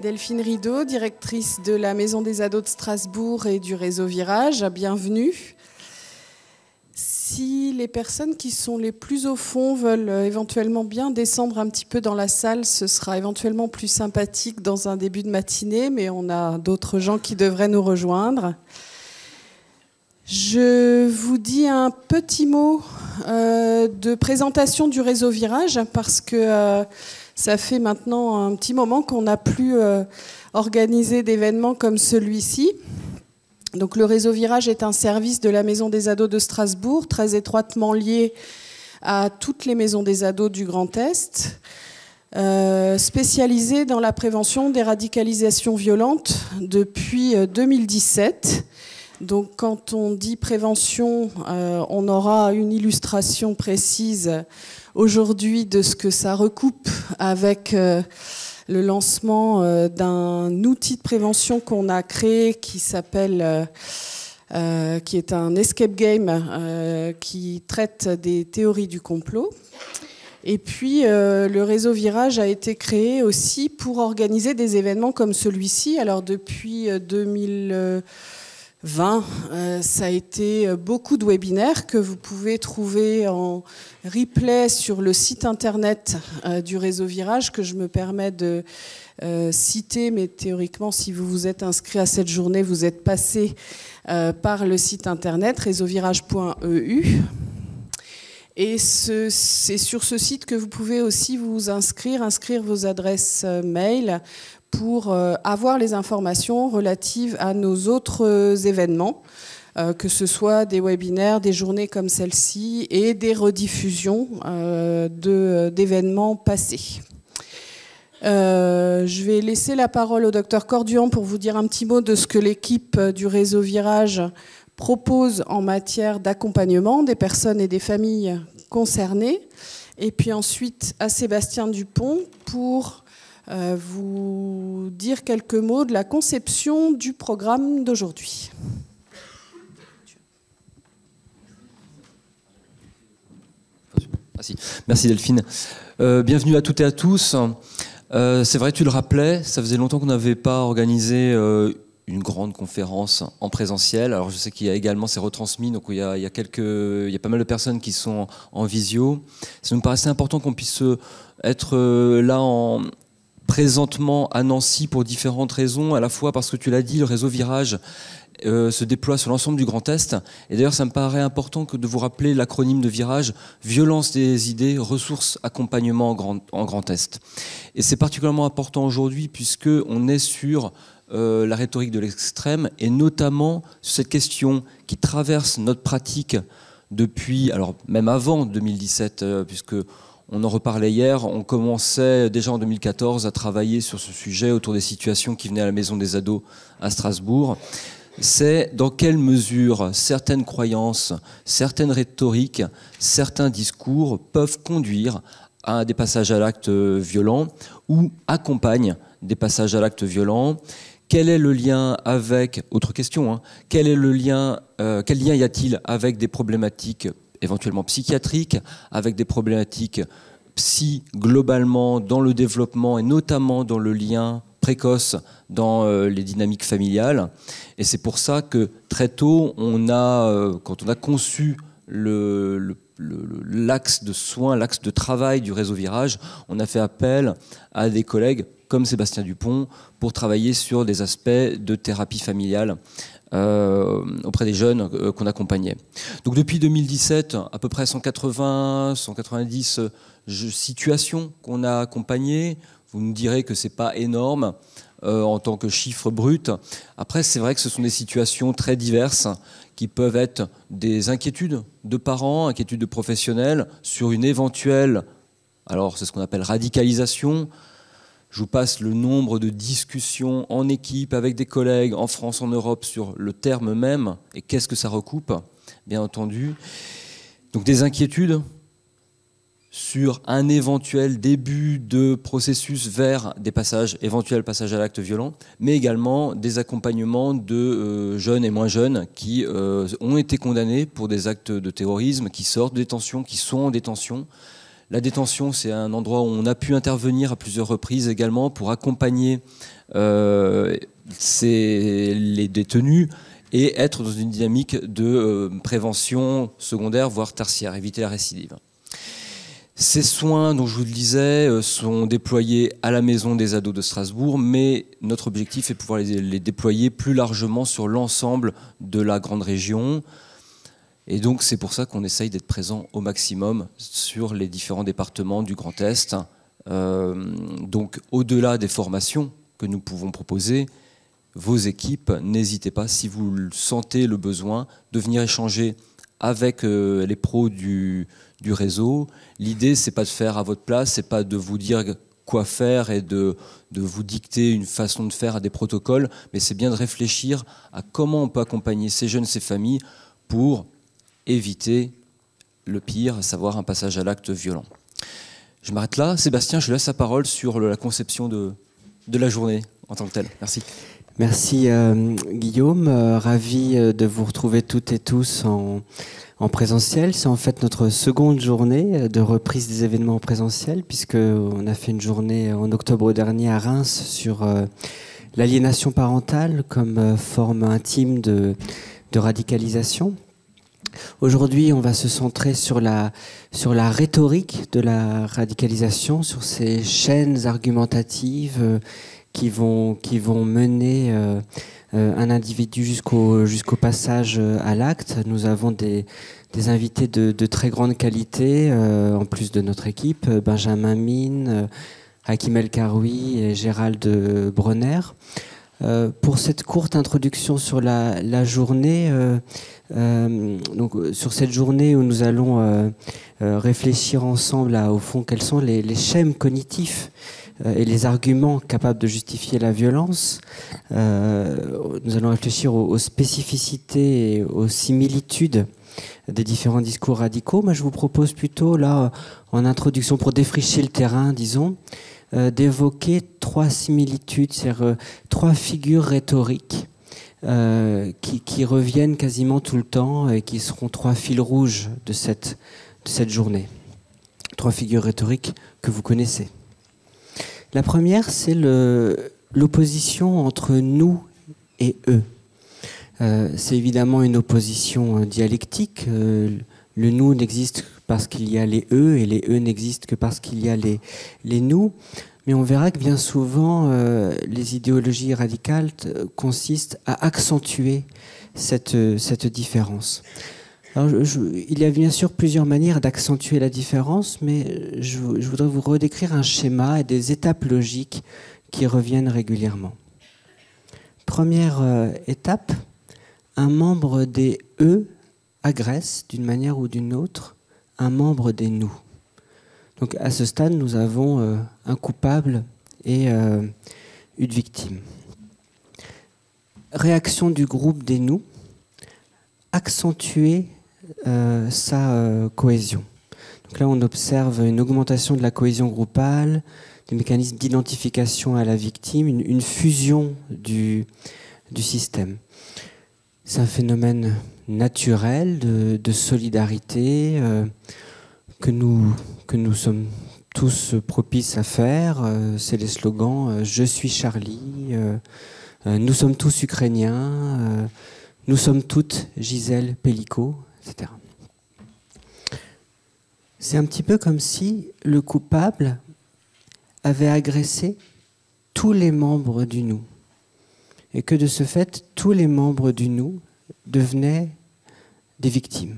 Delphine Rideau, directrice de la Maison des Ados de Strasbourg et du réseau Virage. Bienvenue. Si les personnes qui sont les plus au fond veulent éventuellement bien descendre un petit peu dans la salle, ce sera éventuellement plus sympathique dans un début de matinée, mais on a d'autres gens qui devraient nous rejoindre. Je vous dis un petit mot de présentation du réseau Virage, parce que ça fait maintenant un petit moment qu'on n'a plus organisé d'événements comme celui-ci. Donc, le réseau Virage est un service de la Maison des Ados de Strasbourg, très étroitement lié à toutes les maisons des ados du Grand Est, spécialisé dans la prévention des radicalisations violentes depuis 2017. Donc, quand on dit prévention, on aura une illustration précise aujourd'hui de ce que ça recoupe avec le lancement d'un outil de prévention qu'on a créé qui s'appelle, qui est un escape game qui traite des théories du complot. Et puis, le réseau Virage a été créé aussi pour organiser des événements comme celui-ci. Alors, depuis 2020, ça a été beaucoup de webinaires que vous pouvez trouver en replay sur le site internet du réseau Virage, que je me permets de citer, mais théoriquement, si vous vous êtes inscrit à cette journée, vous êtes passé par le site internet réseauvirage.eu. Et c'est sur ce site que vous pouvez aussi vous inscrire vos adresses mail pour avoir les informations relatives à nos autres événements, que ce soit des webinaires, des journées comme celle-ci et des rediffusions d'événements passés. Je vais laisser la parole au docteur Corduan pour vous dire un petit mot de ce que l'équipe du réseau Virage propose en matière d'accompagnement des personnes et des familles concernées. Et puis ensuite à Sébastien Dupont pour vous dire quelques mots de la conception du programme d'aujourd'hui. Merci Delphine. Bienvenue à toutes et à tous. C'est vrai, tu le rappelais, ça faisait longtemps qu'on n'avait pas organisé une grande conférence en présentiel. Alors je sais qu'il y a également, c'est retransmis, donc il y a pas mal de personnes qui sont en visio. Ça nous paraissait important qu'on puisse être là présentement à Nancy pour différentes raisons, à la fois parce que tu l'as dit, le réseau Virage se déploie sur l'ensemble du Grand Est. Et d'ailleurs, ça me paraît important de vous rappeler l'acronyme de Virage, violence des idées, ressources, accompagnement en Grand Est. Et c'est particulièrement important aujourd'hui puisqu'on est sur la rhétorique de l'extrême et notamment sur cette question qui traverse notre pratique depuis, alors même avant 2017, puisque on en reparlait hier, on commençait déjà en 2014 à travailler sur ce sujet autour des situations qui venaient à la Maison des Ados à Strasbourg. C'est dans quelle mesure certaines croyances, certaines rhétoriques, certains discours peuvent conduire à des passages à l'acte violent ou accompagnent des passages à l'acte violent. Quel est le lien avec, autre question, quel lien y a-t-il avec des problématiques éventuellement psychiatriques, avec des problématiques globalement dans le développement et notamment dans le lien précoce dans les dynamiques familiales. Et c'est pour ça que très tôt, quand on a conçu l'axe de soins, l'axe de travail du réseau Virage, on a fait appel à des collègues comme Sébastien Dupont pour travailler sur des aspects de thérapie familiale auprès des jeunes qu'on accompagnait. Donc depuis 2017, à peu près 180, 190 situations qu'on a accompagnées. Vous nous direz que c'est pas énorme en tant que chiffre brut. Après, c'est vrai que ce sont des situations très diverses qui peuvent être des inquiétudes de parents, inquiétudes de professionnels sur une éventuelle, alors c'est ce qu'on appelle radicalisation. Je vous passe le nombre de discussions en équipe avec des collègues en France, en Europe sur le terme même et qu'est-ce que ça recoupe, bien entendu. Donc des inquiétudes sur un éventuel début de processus vers des éventuels passages à l'acte violent, mais également des accompagnements de jeunes et moins jeunes qui ont été condamnés pour des actes de terrorisme, qui sortent de détention, qui sont en détention. La détention, c'est un endroit où on a pu intervenir à plusieurs reprises également pour accompagner les détenus et être dans une dynamique de prévention secondaire, voire tertiaire, éviter la récidive. Ces soins, dont je vous le disais, sont déployés à la Maison des ados de Strasbourg, mais notre objectif est de pouvoir les déployer plus largement sur l'ensemble de la grande région. Et donc c'est pour ça qu'on essaye d'être présent au maximum sur les différents départements du Grand Est. Donc au-delà des formations que nous pouvons proposer, vos équipes, n'hésitez pas, si vous sentez le besoin, de venir échanger avec les pros du réseau. L'idée, c'est pas de faire à votre place, c'est pas de vous dire quoi faire et de vous dicter une façon de faire à des protocoles, mais c'est bien de réfléchir à comment on peut accompagner ces jeunes, ces familles, pour éviter le pire, à savoir un passage à l'acte violent. Je m'arrête là. Sébastien, je laisse la parole sur la conception de la journée en tant que telle. Merci. Merci Guillaume, ravi de vous retrouver toutes et tous en présentiel. C'est en fait notre seconde journée de reprise des événements en présentiel, puisqu'on a fait une journée en octobre dernier à Reims sur l'aliénation parentale comme forme intime de radicalisation. Aujourd'hui, on va se centrer sur la rhétorique de la radicalisation, sur ces chaînes argumentatives qui vont mener un individu jusqu'au passage à l'acte. Nous avons des invités de très grande qualité, en plus de notre équipe, Benjamin Mine, Hakim El Karoui et Gérald Bronner. Pour cette courte introduction sur la journée, donc sur cette journée où nous allons réfléchir ensemble au fond quels sont les schèmes cognitifs et les arguments capables de justifier la violence. Nous allons réfléchir aux spécificités et aux similitudes des différents discours radicaux. Moi, je vous propose plutôt, là, en introduction, pour défricher le terrain, disons, d'évoquer trois similitudes, c'est-à-dire trois figures rhétoriques qui reviennent quasiment tout le temps et qui seront trois fils rouges de cette journée. Trois figures rhétoriques que vous connaissez. La première, c'est l'opposition entre nous et eux. C'est évidemment une opposition dialectique. Le nous n'existe que parce qu'il y a les eux et les eux n'existent que parce qu'il y a les nous. Mais on verra que bien souvent, les idéologies radicales consistent à accentuer cette différence. Alors, il y a bien sûr plusieurs manières d'accentuer la différence, mais je voudrais vous redécrire un schéma et des étapes logiques qui reviennent régulièrement. Première étape, un membre des « eux » agresse d'une manière ou d'une autre un membre des « nous ». Donc à ce stade, nous avons un coupable et une victime. Réaction du groupe des « nous », accentuer sa cohésion. Donc là, on observe une augmentation de la cohésion groupale, des mécanismes d'identification à la victime, une fusion du système. C'est un phénomène naturel de solidarité que nous sommes tous propices à faire. C'est les slogans « Je suis Charlie »,« Nous sommes tous Ukrainiens »,« Nous sommes toutes Gisèle Pellicot », etc. C'est un petit peu comme si le coupable avait agressé tous les membres du nous. Et que de ce fait, tous les membres du nous devenaient des victimes,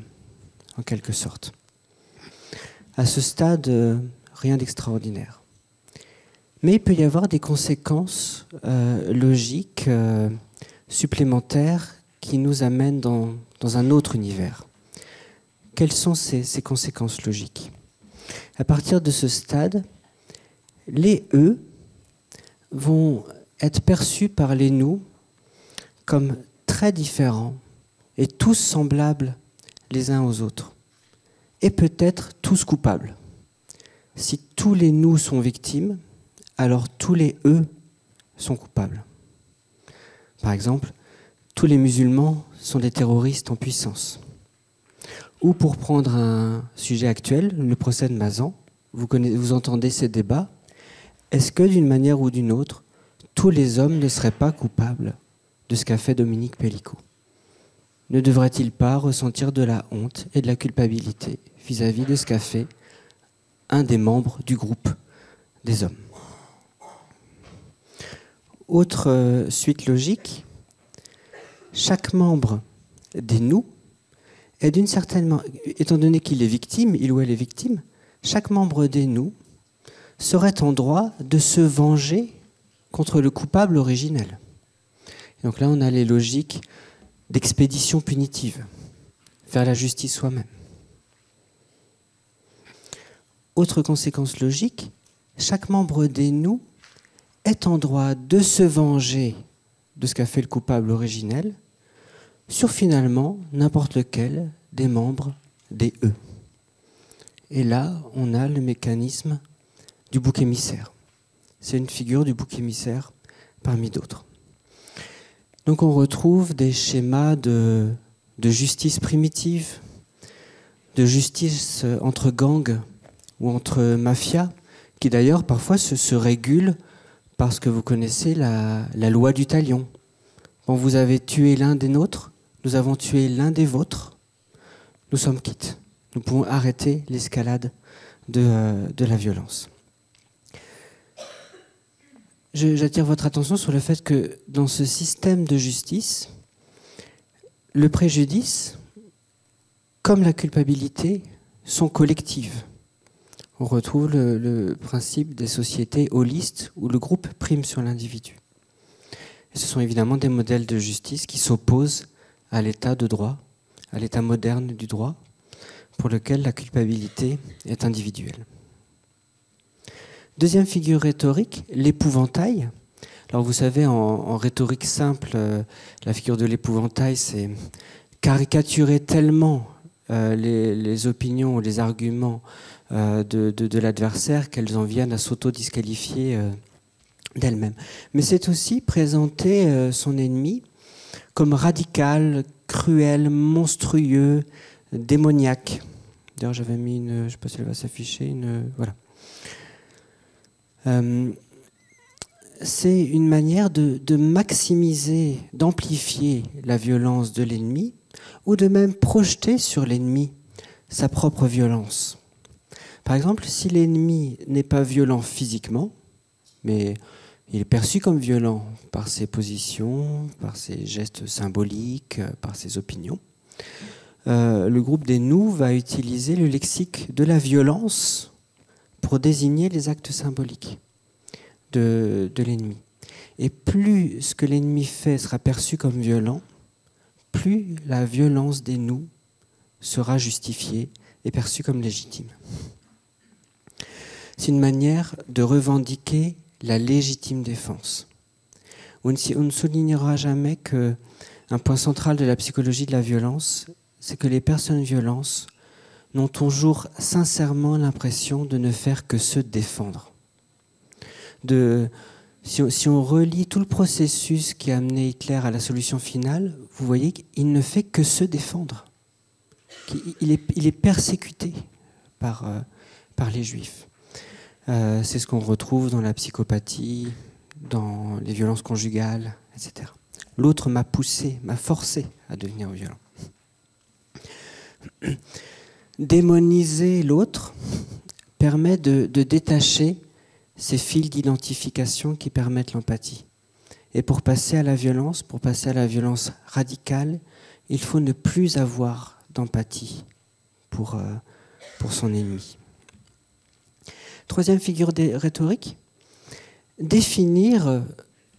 en quelque sorte. À ce stade, rien d'extraordinaire. Mais il peut y avoir des conséquences logiques supplémentaires qui nous amènent dans un autre univers. Quelles sont ces conséquences logiques? À partir de ce stade, les « eux » vont être perçus par les « nous » comme très différents et tous semblables les uns aux autres. Et peut-être tous coupables. Si tous les « nous » sont victimes, alors tous les « eux » sont coupables. Par exemple, tous les musulmans sont des terroristes en puissance. Ou pour prendre un sujet actuel, le procès de Mazan, vous entendez ces débats. Est-ce que d'une manière ou d'une autre, tous les hommes ne seraient pas coupables de ce qu'a fait Dominique Pellicot? Ne devrait-il pas ressentir de la honte et de la culpabilité vis-à-vis de ce qu'a fait un des membres du groupe des hommes? Autre suite logique, chaque membre des nous est d'une certaine manière, étant donné qu'il est victime, il ou elle est victime, chaque membre des nous serait en droit de se venger contre le coupable originel. Et donc là, on a les logiques d'expédition punitive, faire la justice soi-même. Autre conséquence logique, chaque membre des nous est en droit de se venger de ce qu'a fait le coupable originel sur finalement n'importe lequel des membres des eux. Et là, on a le mécanisme du bouc émissaire. C'est une figure du bouc émissaire parmi d'autres. Donc on retrouve des schémas de justice primitive, de justice entre gangs ou entre mafias, qui d'ailleurs parfois se régulent parce que vous connaissez la loi du talion. Quand vous avez tué l'un des nôtres, nous avons tué l'un des vôtres, nous sommes quittes. Nous pouvons arrêter l'escalade de la violence. J'attire votre attention sur le fait que dans ce système de justice, le préjudice, comme la culpabilité, sont collectives. On retrouve le principe des sociétés holistes où le groupe prime sur l'individu. Et ce sont évidemment des modèles de justice qui s'opposent à l'état de droit, à l'état moderne du droit, pour lequel la culpabilité est individuelle. Deuxième figure rhétorique, l'épouvantail. Alors vous savez, en rhétorique simple, la figure de l'épouvantail, c'est caricaturer tellement les opinions ou les arguments de l'adversaire qu'elles en viennent à s'auto-disqualifier d'elles-mêmes. Mais c'est aussi présenter son ennemi comme radical, cruel, monstrueux, démoniaque. D'ailleurs, j'avais mis une... Je ne sais pas si elle va s'afficher. Voilà. C'est une manière de maximiser, d'amplifier la violence de l'ennemi ou de même projeter sur l'ennemi sa propre violence. Par exemple, si l'ennemi n'est pas violent physiquement, mais il est perçu comme violent par ses positions, par ses gestes symboliques, par ses opinions, le groupe des nous va utiliser le lexique de la violence pour désigner les actes symboliques de l'ennemi. Et plus ce que l'ennemi fait sera perçu comme violent, plus la violence des nous sera justifiée et perçue comme légitime. C'est une manière de revendiquer la légitime défense. On ne soulignera jamais qu'un point central de la psychologie de la violence, c'est que les personnes violentes n'ont toujours sincèrement l'impression de ne faire que se défendre. Si on relit tout le processus qui a amené Hitler à la solution finale, vous voyez qu'il ne fait que se défendre. Il est persécuté par les Juifs. C'est ce qu'on retrouve dans la psychopathie, dans les violences conjugales, etc. L'autre m'a poussé, m'a forcé à devenir violent. Démoniser l'autre permet de détacher ces fils d'identification qui permettent l'empathie. Et pour passer à la violence radicale, il faut ne plus avoir d'empathie pour son ennemi. Troisième figure rhétorique, définir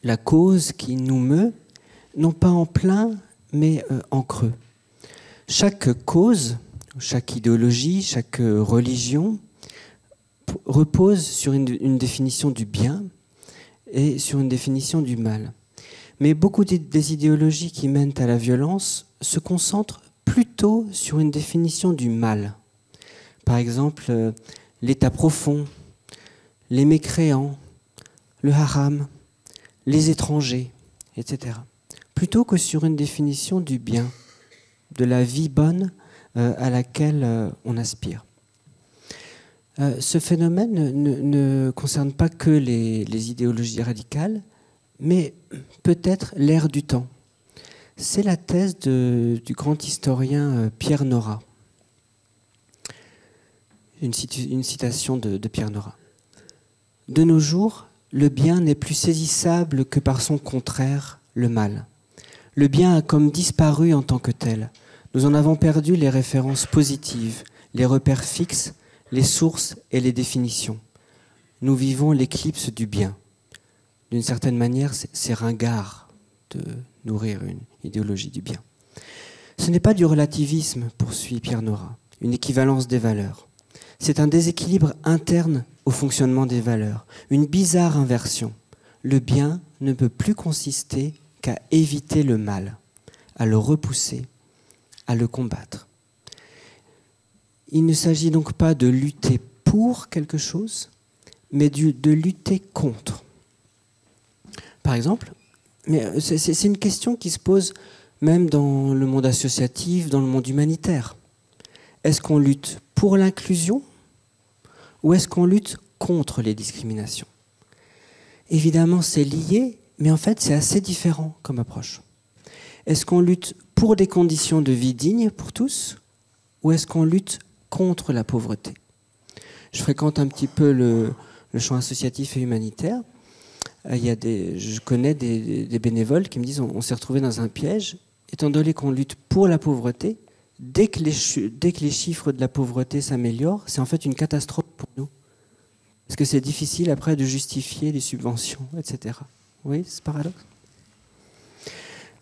la cause qui nous meut, non pas en plein, mais en creux. Chaque cause, chaque idéologie, chaque religion repose sur une définition du bien et sur une définition du mal. Mais beaucoup des idéologies qui mènent à la violence se concentrent plutôt sur une définition du mal. Par exemple, l'état profond, les mécréants, le haram, les étrangers, etc. Plutôt que sur une définition du bien, de la vie bonne à laquelle on aspire. Ce phénomène ne concerne pas que les idéologies radicales, mais peut-être l'ère du temps. C'est la thèse du grand historien Pierre Nora. Une citation de Pierre Nora. « De nos jours, le bien n'est plus saisissable que par son contraire, le mal. Le bien a comme disparu en tant que tel. Nous en avons perdu les références positives, les repères fixes, les sources et les définitions. Nous vivons l'éclipse du bien. » D'une certaine manière, c'est ringard de nourrir une idéologie du bien. Ce n'est pas du relativisme, poursuit Pierre Nora, une équivalence des valeurs. C'est un déséquilibre interne au fonctionnement des valeurs, une bizarre inversion. Le bien ne peut plus consister qu'à éviter le mal, à le repousser, à le combattre. Il ne s'agit donc pas de lutter pour quelque chose, mais de lutter contre. Par exemple, mais c'est une question qui se pose même dans le monde associatif, dans le monde humanitaire. Est-ce qu'on lutte pour l'inclusion ou est-ce qu'on lutte contre les discriminations? Évidemment, c'est lié, mais en fait, c'est assez différent comme approche. Est-ce qu'on lutte pour des conditions de vie dignes pour tous ou est-ce qu'on lutte contre la pauvreté? Je fréquente un petit peu le champ associatif et humanitaire. Je connais des bénévoles qui me disent on s'est retrouvés dans un piège, étant donné qu'on lutte pour la pauvreté, dès que les chiffres de la pauvreté s'améliorent, c'est en fait une catastrophe pour nous. Parce que c'est difficile après de justifier les subventions, etc. Oui, c'est paradoxe.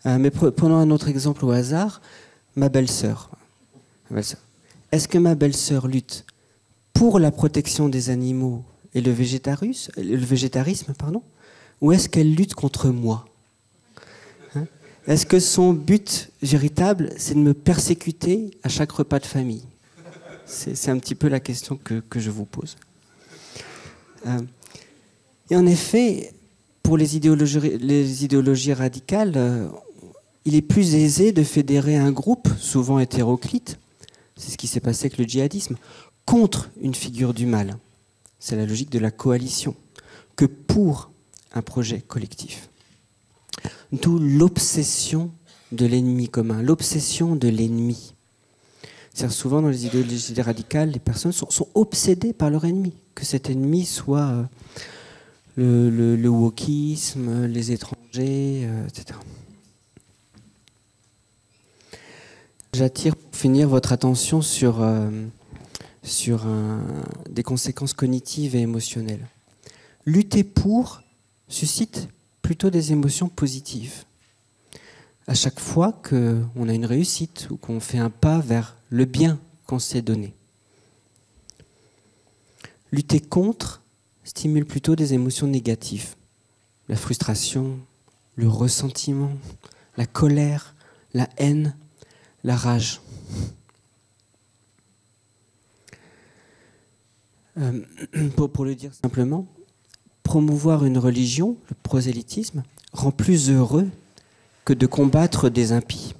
Mais prenons un autre exemple au hasard, ma belle-sœur. Est-ce que ma belle-sœur lutte pour la protection des animaux et le végétarisme, ou est-ce qu'elle lutte contre moi? Est-ce que son but véritable, c'est de me persécuter à chaque repas de famille? C'est un petit peu la question que je vous pose. Et en effet, pour les idéologies radicales, il est plus aisé de fédérer un groupe, souvent hétéroclite, c'est ce qui s'est passé avec le djihadisme, contre une figure du mal. C'est la logique de la coalition, que pour un projet collectif. D'où l'obsession de l'ennemi commun, l'obsession de l'ennemi. C'est-à-dire souvent dans les idéologies radicales, les personnes sont obsédées par leur ennemi, que cet ennemi soit le wokisme, les étrangers, etc. J'attire pour finir votre attention sur des conséquences cognitives et émotionnelles. Lutter pour suscite plutôt des émotions positives. À chaque fois qu'on a une réussite ou qu'on fait un pas vers le bien qu'on s'est donné. Lutter contre stimule plutôt des émotions négatives. La frustration, le ressentiment, la colère, la haine, la rage. Pour le dire simplement, promouvoir une religion, le prosélytisme, rend plus heureux que de combattre des impies.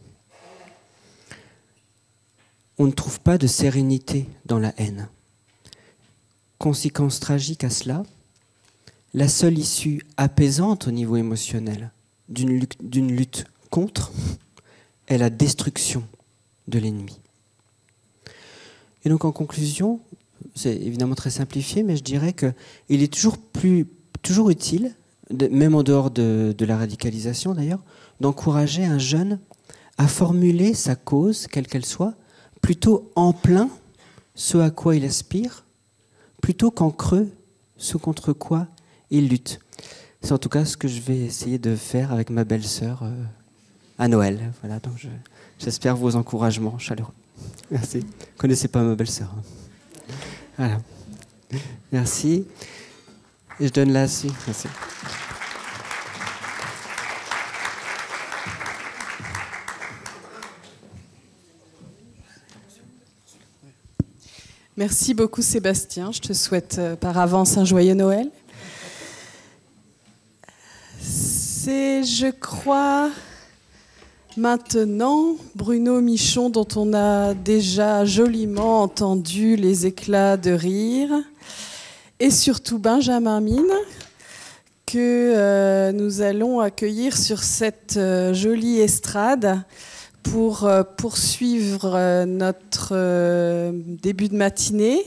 On ne trouve pas de sérénité dans la haine. Conséquence tragique à cela, la seule issue apaisante au niveau émotionnel d'une lutte contre est la destruction de l'ennemi. Et donc en conclusion, c'est évidemment très simplifié, mais je dirais qu'il est toujours utile, même en dehors de la radicalisation d'ailleurs, d'encourager un jeune à formuler sa cause, quelle qu'elle soit, plutôt en plein ce à quoi il aspire, plutôt qu'en creux ce contre quoi il lutte. C'est en tout cas ce que je vais essayer de faire avec ma belle-sœur à Noël. Voilà, donc j'espère vos encouragements chaleureux. Merci. Vous ne connaissez pas ma belle-sœur. Voilà. Merci. Et je donne la suite. Merci. Merci beaucoup Sébastien. Je te souhaite par avance un joyeux Noël. C'est, je crois, Maintenant, Bruno Michon, dont on a déjà joliment entendu les éclats de rire, et surtout Benjamin Mine, que nous allons accueillir sur cette jolie estrade pour poursuivre notre début de matinée.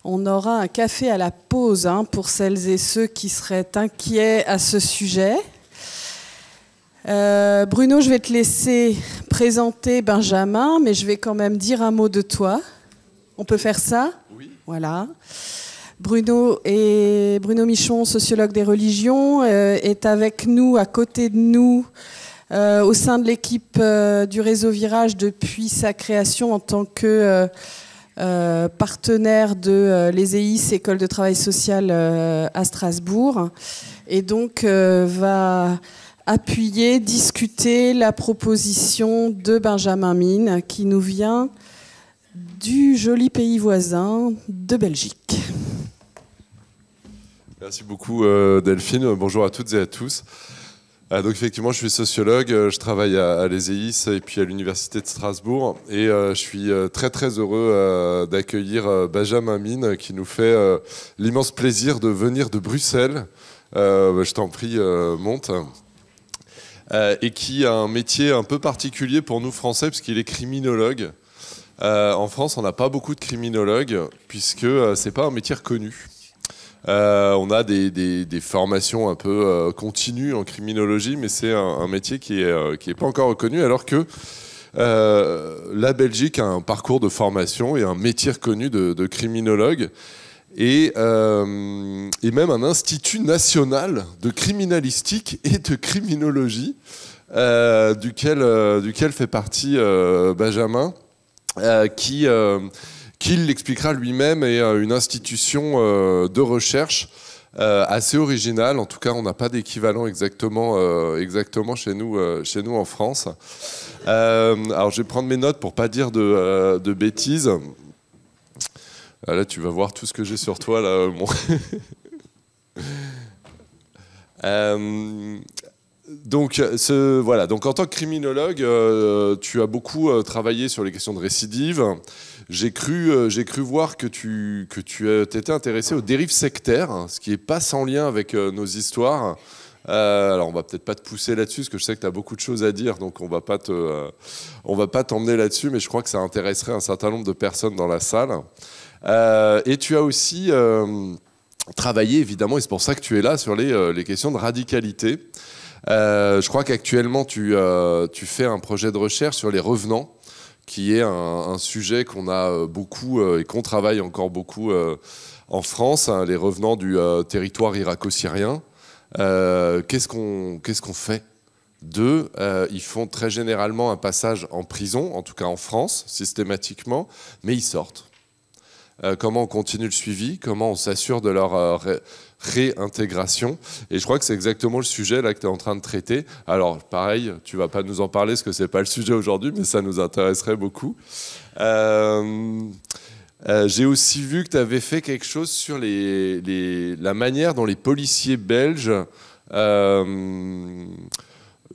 On aura un café à la pause pour celles et ceux qui seraient inquiets à ce sujet. Bruno, je vais te laisser présenter Benjamin, mais je vais quand même dire un mot de toi. On peut faire ça ? Oui. Voilà. Bruno Michon, sociologue des religions, est avec nous, à côté de nous, au sein de l'équipe du réseau Virage depuis sa création en tant que partenaire de l'ESEIS, École de travail social à Strasbourg, et donc va appuyer, discuter la proposition de Benjamin Mine qui nous vient du joli pays voisin de Belgique. Merci beaucoup Delphine. Bonjour à toutes et à tous. Donc effectivement, je suis sociologue, je travaille à l'ESEIS et puis à l'Université de Strasbourg et je suis très très heureux d'accueillir Benjamin Mine qui nous fait l'immense plaisir de venir de Bruxelles. Je t'en prie, monte. Et qui a un métier un peu particulier pour nous Français puisqu'il est criminologue. En France, on n'a pas beaucoup de criminologues puisque c'est pas un métier reconnu. On a des formations un peu continues en criminologie, mais c'est un métier qui est pas encore reconnu, alors que la Belgique a un parcours de formation et un métier reconnu de criminologue. Et même un institut national de criminalistique et de criminologie, duquel fait partie Benjamin, qui l'expliquera lui-même, est une institution de recherche assez originale. En tout cas, on n'a pas d'équivalent exactement chez nous en France. Alors, je vais prendre mes notes pour pas dire de bêtises. Là, tu vas voir tout ce que j'ai sur toi. Là, bon. Donc, en tant que criminologue, tu as beaucoup travaillé sur les questions de récidive. J'ai cru voir que tu t'étais intéressé aux dérives sectaires, ce qui n'est pas sans lien avec nos histoires. Alors, on va peut-être pas te pousser là-dessus, parce que je sais que tu as beaucoup de choses à dire, donc on va pas t'emmener là-dessus, mais je crois que ça intéresserait un certain nombre de personnes dans la salle. Et tu as aussi travaillé, évidemment, et c'est pour ça que tu es là, sur les questions de radicalité. Je crois qu'actuellement, tu fais un projet de recherche sur les revenants, qui est un sujet qu'on a beaucoup et qu'on travaille encore beaucoup en France, les revenants du territoire irako-syrien. Qu'est-ce qu'on fait d'eux? Ils font très généralement un passage en prison, en tout cas en France, systématiquement, mais ils sortent. Comment on continue le suivi, comment on s'assure de leur réintégration. Et je crois que c'est exactement le sujet là que tu es en train de traiter. Alors pareil, tu vas pas nous en parler parce que c'est pas le sujet aujourd'hui, mais ça nous intéresserait beaucoup. J'ai aussi vu que tu avais fait quelque chose sur la manière dont les policiers belges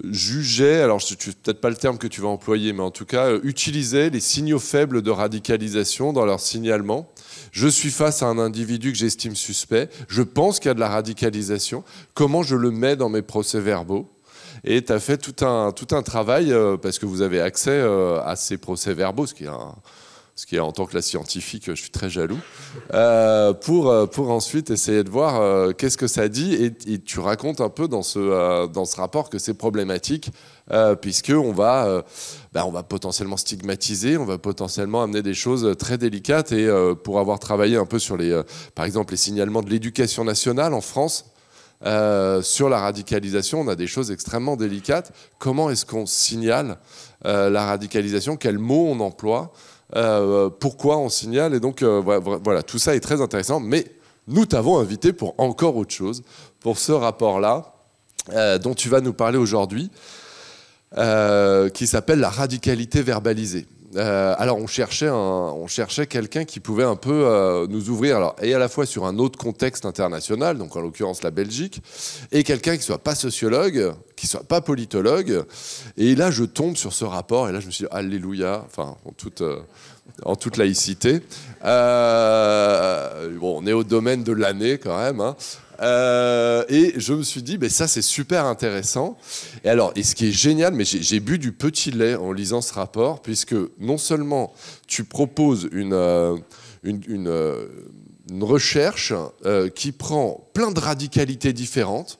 jugeaient, alors c'est peut-être pas le terme que tu vas employer, mais en tout cas utilisaient les signaux faibles de radicalisation dans leur signalement. Je suis face à un individu que j'estime suspect, je pense qu'il y a de la radicalisation, comment je le mets dans mes procès-verbaux? Et tu as fait tout un travail, parce que vous avez accès à ces procès-verbaux, ce qui est en tant que la scientifique, je suis très jaloux, pour ensuite essayer de voir qu'est-ce que ça dit. Et tu racontes un peu dans ce rapport que c'est problématique, puisqu'on va potentiellement stigmatiser, on va potentiellement amener des choses très délicates. Et pour avoir travaillé un peu sur par exemple, les signalements de l'éducation nationale en France, sur la radicalisation, on a des choses extrêmement délicates. Comment est-ce qu'on signale la radicalisation? Quels mots on emploie? Pourquoi on signale? Et donc voilà, tout ça est très intéressant, mais nous t'avons invité pour encore autre chose, pour ce rapport-là dont tu vas nous parler aujourd'hui, qui s'appelle la radicalité verbalisée. alors on cherchait quelqu'un qui pouvait un peu nous ouvrir, alors, et à la fois sur un autre contexte international, donc en l'occurrence la Belgique, et quelqu'un qui soit pas sociologue, qui soit pas politologue. Et là, je tombe sur ce rapport, et là, je me suis dit, alléluia, enfin, en toute laïcité. Bon, on est au domaine de l'année quand même, hein. Et je me suis dit, ça c'est super intéressant. Et ce qui est génial, mais j'ai bu du petit lait en lisant ce rapport, puisque non seulement tu proposes une recherche qui prend plein de radicalités différentes.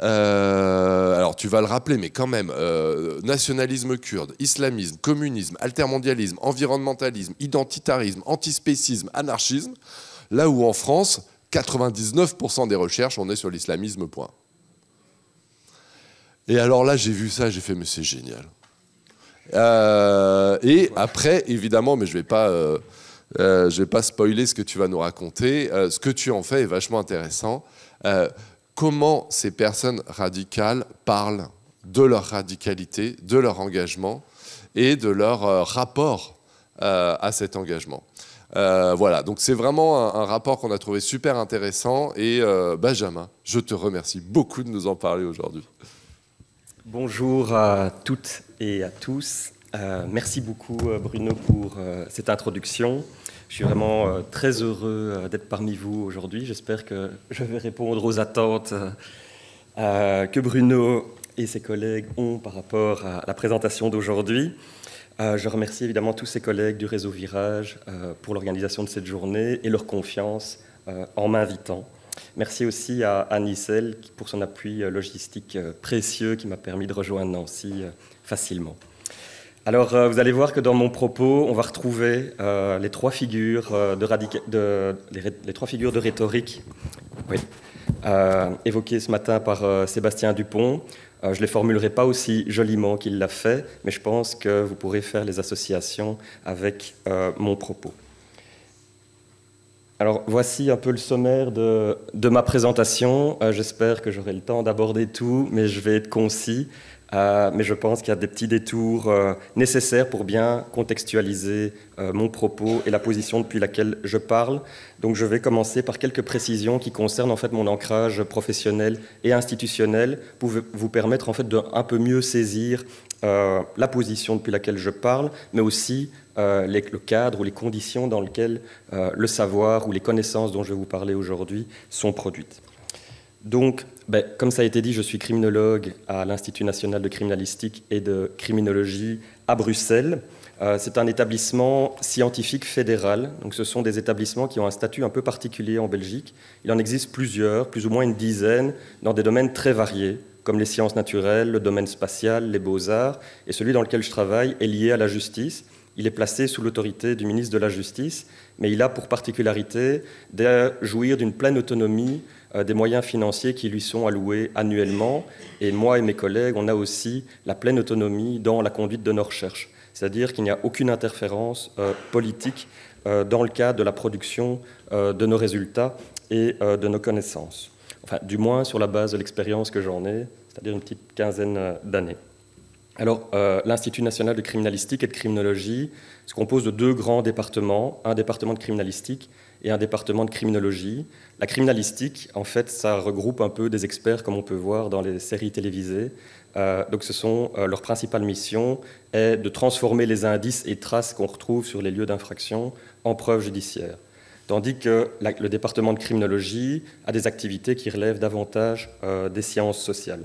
Alors tu vas le rappeler, mais quand même, nationalisme kurde, islamisme, communisme, altermondialisme, environnementalisme, identitarisme, antispécisme, anarchisme, là où en France, 99% des recherches, on est sur l'islamisme, point. Et alors là, j'ai vu ça, j'ai fait, mais c'est génial. Et après, évidemment, mais je vais pas spoiler ce que tu vas nous raconter, ce que tu en fais est vachement intéressant. Comment ces personnes radicales parlent de leur radicalité, de leur engagement et de leur rapport à cet engagement. Voilà, donc c'est vraiment un rapport qu'on a trouvé super intéressant. Et Benjamin, je te remercie beaucoup de nous en parler aujourd'hui. Bonjour à toutes et à tous. Merci beaucoup Bruno pour cette introduction. Je suis vraiment très heureux d'être parmi vous aujourd'hui. J'espère que je vais répondre aux attentes que Bruno et ses collègues ont par rapport à la présentation d'aujourd'hui. Je remercie évidemment tous ces collègues du réseau Virage pour l'organisation de cette journée et leur confiance en m'invitant. Merci aussi à Anne Issel pour son appui logistique précieux qui m'a permis de rejoindre Nancy facilement. Alors, vous allez voir que dans mon propos, on va retrouver les trois figures de rhétorique évoquées ce matin par Sébastien Dupont. Je ne les formulerai pas aussi joliment qu'il l'a fait, mais je pense que vous pourrez faire les associations avec mon propos. Alors, voici un peu le sommaire de ma présentation. J'espère que j'aurai le temps d'aborder tout, mais je vais être concis. Mais je pense qu'il y a des petits détours nécessaires pour bien contextualiser mon propos et la position depuis laquelle je parle. Donc je vais commencer par quelques précisions qui concernent en fait mon ancrage professionnel et institutionnel pour vous permettre en fait de un peu mieux saisir la position depuis laquelle je parle, mais aussi le cadre ou les conditions dans lesquelles le savoir ou les connaissances dont je vais vous parler aujourd'hui sont produites. Donc, comme ça a été dit, je suis criminologue à l'Institut national de criminalistique et de criminologie à Bruxelles. C'est un établissement scientifique fédéral. Donc, ce sont des établissements qui ont un statut un peu particulier en Belgique. Il en existe plusieurs, plus ou moins une dizaine, dans des domaines très variés, comme les sciences naturelles, le domaine spatial, les beaux-arts. Et celui dans lequel je travaille est lié à la justice. Il est placé sous l'autorité du ministre de la Justice, mais il a pour particularité de jouir d'une pleine autonomie des moyens financiers qui lui sont alloués annuellement. Et moi et mes collègues, on a aussi la pleine autonomie dans la conduite de nos recherches. C'est-à-dire qu'il n'y a aucune interférence politique dans le cadre de la production de nos résultats et de nos connaissances. Enfin, du moins sur la base de l'expérience que j'en ai, c'est-à-dire une petite quinzaine d'années. Alors, l'Institut national de criminalistique et de criminologie se compose de deux grands départements, un département de criminalistique et un département de criminologie. La criminalistique, en fait, ça regroupe un peu des experts, comme on peut voir dans les séries télévisées. Donc, leur principale mission est de transformer les indices et traces qu'on retrouve sur les lieux d'infraction en preuves judiciaires. Tandis que le département de criminologie a des activités qui relèvent davantage des sciences sociales.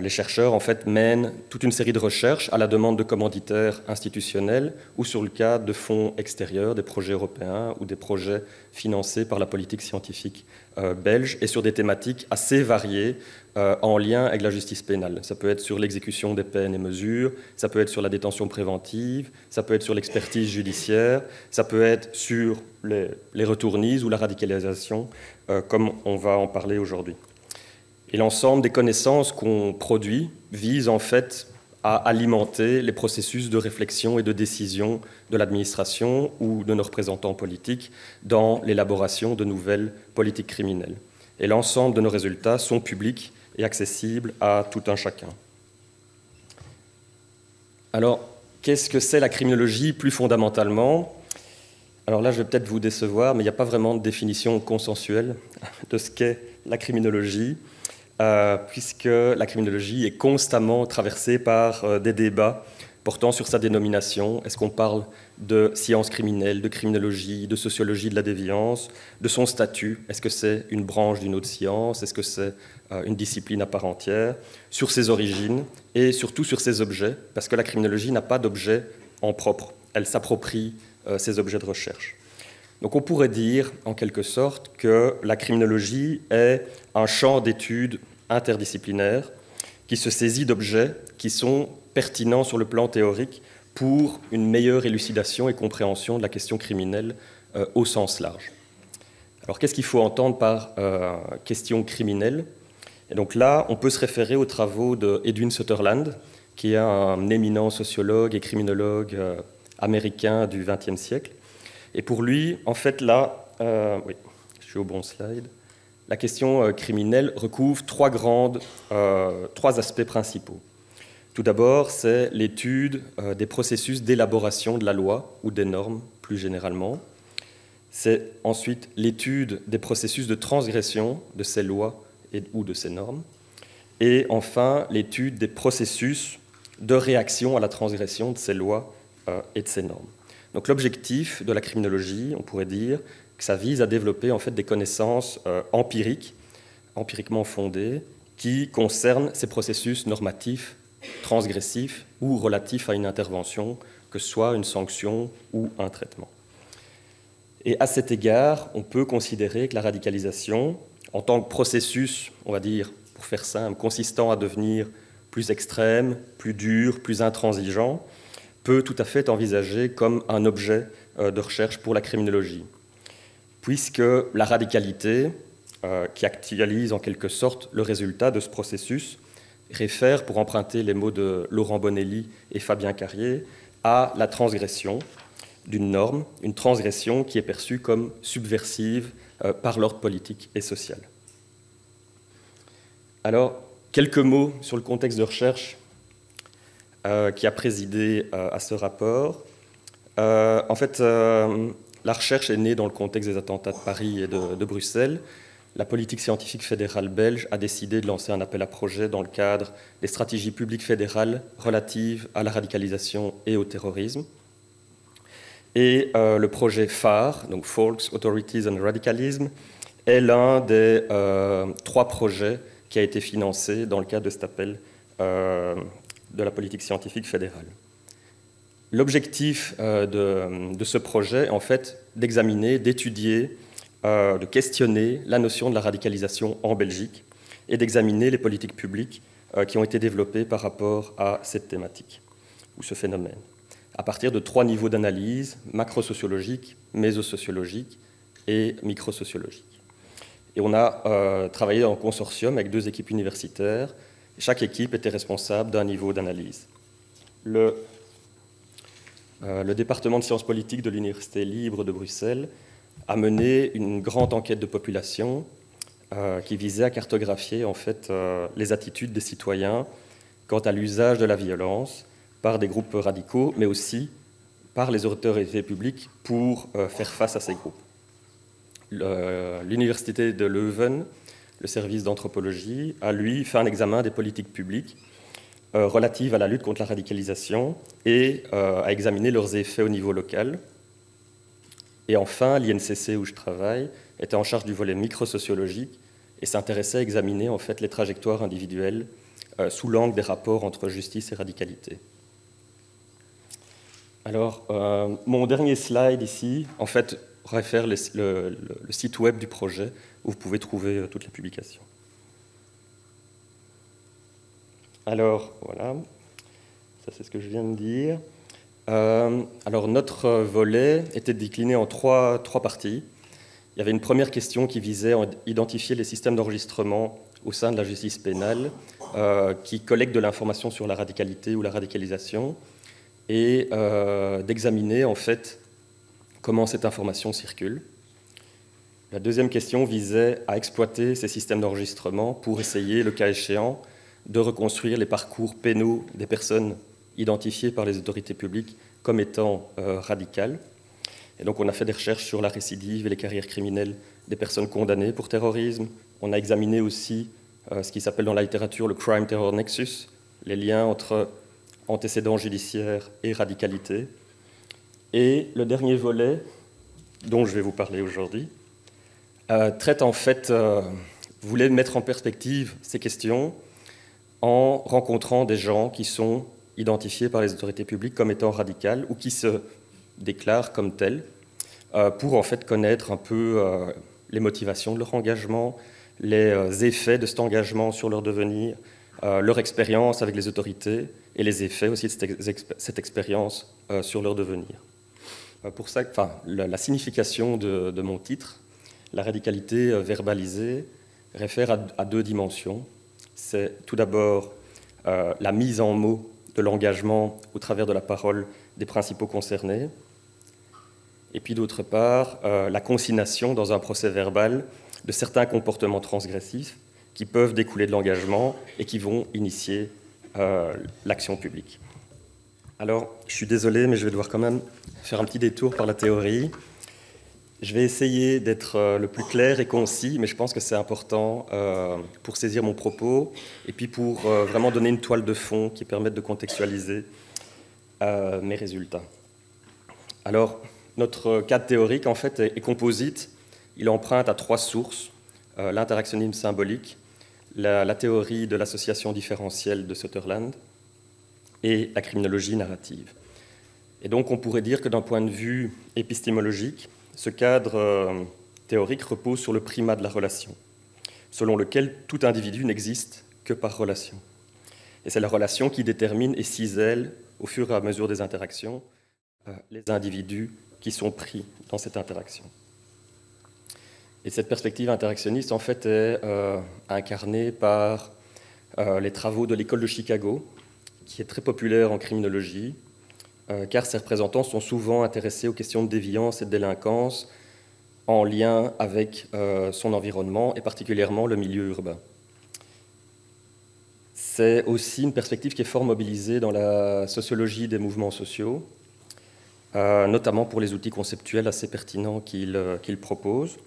Les chercheurs, en fait, mènent toute une série de recherches à la demande de commanditaires institutionnels ou sur le cadre de fonds extérieurs, des projets européens ou des projets financés par la politique scientifique belge et sur des thématiques assez variées en lien avec la justice pénale. Ça peut être sur l'exécution des peines et mesures, ça peut être sur la détention préventive, ça peut être sur l'expertise judiciaire, ça peut être sur les retournises ou la radicalisation, comme on va en parler aujourd'hui. Et l'ensemble des connaissances qu'on produit vise en fait à alimenter les processus de réflexion et de décision de l'administration ou de nos représentants politiques dans l'élaboration de nouvelles politiques criminelles. Et l'ensemble de nos résultats sont publics et accessibles à tout un chacun. Alors, Qu'est-ce que c'est la criminologie plus fondamentalement? Alors là, je vais peut-être vous décevoir, mais il n'y a pas vraiment de définition consensuelle de ce qu'est la criminologie, puisque la criminologie est constamment traversée par des débats portant sur sa dénomination. Est-ce qu'on parle de sciences criminelles, de criminologie, de sociologie de la déviance, de son statut? Est-ce que c'est une branche d'une autre science? Est-ce que c'est une discipline à part entière? Sur ses origines et surtout sur ses objets, parce que la criminologie n'a pas d'objet en propre. Elle s'approprie ces objets de recherche. Donc on pourrait dire, en quelque sorte, que la criminologie est un champ d'études interdisciplinaire qui se saisit d'objets qui sont pertinents sur le plan théorique pour une meilleure élucidation et compréhension de la question criminelle au sens large. Alors qu'est-ce qu'il faut entendre par question criminelle? Et donc là, on peut se référer aux travaux d'Edwin Sutherland, qui est un éminent sociologue et criminologue américain du XXe siècle. Et pour lui, en fait, là, oui, je suis au bon slide, la question criminelle recouvre trois aspects principaux. Tout d'abord, c'est l'étude des processus d'élaboration de la loi ou des normes, plus généralement. C'est ensuite l'étude des processus de transgression de ces lois ou de ces normes. Et enfin, l'étude des processus de réaction à la transgression de ces lois et de ces normes. Donc l'objectif de la criminologie, on pourrait dire que ça vise à développer en fait des connaissances empiriquement fondées, qui concernent ces processus normatifs, transgressifs ou relatifs à une intervention, que ce soit une sanction ou un traitement. Et à cet égard, on peut considérer que la radicalisation, en tant que processus, on va dire, pour faire simple, consistant à devenir plus extrême, plus dur, plus intransigeant, peut tout à fait être envisagé comme un objet de recherche pour la criminologie, puisque la radicalité, qui actualise en quelque sorte le résultat de ce processus, réfère, pour emprunter les mots de Laurent Bonelli et Fabien Carrier, à la transgression d'une norme, une transgression qui est perçue comme subversive par l'ordre politique et social. Alors, quelques mots sur le contexte de recherche qui a présidé à ce rapport. En fait, la recherche est née dans le contexte des attentats de Paris et de Bruxelles. La politique scientifique fédérale belge a décidé de lancer un appel à projet dans le cadre des stratégies publiques fédérales relatives à la radicalisation et au terrorisme. Et le projet phare, donc Folks, Authorities and Radicalism, est l'un des 3 projets qui a été financé dans le cadre de cet appel de la politique scientifique fédérale. L'objectif de ce projet est en fait d'examiner, d'étudier, de questionner la notion de la radicalisation en Belgique et d'examiner les politiques publiques qui ont été développées par rapport à cette thématique ou ce phénomène, à partir de 3 niveaux d'analyse, macrosociologique, mésosociologique et microsociologique. Et on a travaillé en consortium avec 2 équipes universitaires. Chaque équipe était responsable d'un niveau d'analyse. Le département de sciences politiques de l'Université libre de Bruxelles a mené une grande enquête de population qui visait à cartographier en fait, les attitudes des citoyens quant à l'usage de la violence par des groupes radicaux, mais aussi par les autorités publiques pour faire face à ces groupes. L'Université de Leuven, le service d'anthropologie, a lui fait un examen des politiques publiques relatives à la lutte contre la radicalisation et a examiné leurs effets au niveau local. Et enfin, l'INCC où je travaille était en charge du volet microsociologique et s'intéressait à examiner en fait, les trajectoires individuelles sous l'angle des rapports entre justice et radicalité. Alors, mon dernier slide ici, en fait, réfère le site web du projet où vous pouvez trouver toutes les publications. Alors, voilà, ça c'est ce que je viens de dire. Alors, notre volet était décliné en trois parties. Il y avait une première question qui visait à identifier les systèmes d'enregistrement au sein de la justice pénale qui collectent de l'information sur la radicalité ou la radicalisation et d'examiner en fait comment cette information circule. La deuxième question visait à exploiter ces systèmes d'enregistrement pour essayer, le cas échéant, de reconstruire les parcours pénaux des personnes identifiées par les autorités publiques comme étant radicales. Et donc on a fait des recherches sur la récidive et les carrières criminelles des personnes condamnées pour terrorisme. On a examiné aussi ce qui s'appelle dans la littérature le crime-terror nexus, les liens entre antécédents judiciaires et radicalité. Et le dernier volet, dont je vais vous parler aujourd'hui, traite en fait, voulait mettre en perspective ces questions en rencontrant des gens qui sont identifiés par les autorités publiques comme étant radicales ou qui se déclarent comme tels, pour en fait connaître un peu les motivations de leur engagement, les effets de cet engagement sur leur devenir, leur expérience avec les autorités et les effets aussi de cette expérience sur leur devenir. Pour ça, la signification de mon titre, la radicalité verbalisée, réfère à deux dimensions. C'est tout d'abord la mise en mots de l'engagement au travers de la parole des principaux concernés, et puis d'autre part, la consignation dans un procès verbal de certains comportements transgressifs qui peuvent découler de l'engagement et qui vont initier l'action publique. Alors, je suis désolé, mais je vais devoir quand même faire un petit détour par la théorie. Je vais essayer d'être le plus clair et concis, mais je pense que c'est important pour saisir mon propos et puis pour vraiment donner une toile de fond qui permette de contextualiser mes résultats. Alors, notre cadre théorique, en fait, est composite. Il emprunte à trois sources. L'interactionnisme symbolique, la théorie de l'association différentielle de Sutherland et la criminologie narrative. Et donc, on pourrait dire que d'un point de vue épistémologique, ce cadre théorique repose sur le primat de la relation, selon lequel tout individu n'existe que par relation. Et c'est la relation qui détermine et cisèle, au fur et à mesure des interactions, les individus qui sont pris dans cette interaction. Et cette perspective interactionniste, en fait, est incarnée par les travaux de l'école de Chicago, qui est très populaire en criminologie, car ses représentants sont souvent intéressés aux questions de déviance et de délinquance en lien avec son environnement, et particulièrement le milieu urbain. C'est aussi une perspective qui est fort mobilisée dans la sociologie des mouvements sociaux, notamment pour les outils conceptuels assez pertinents qu'il propose.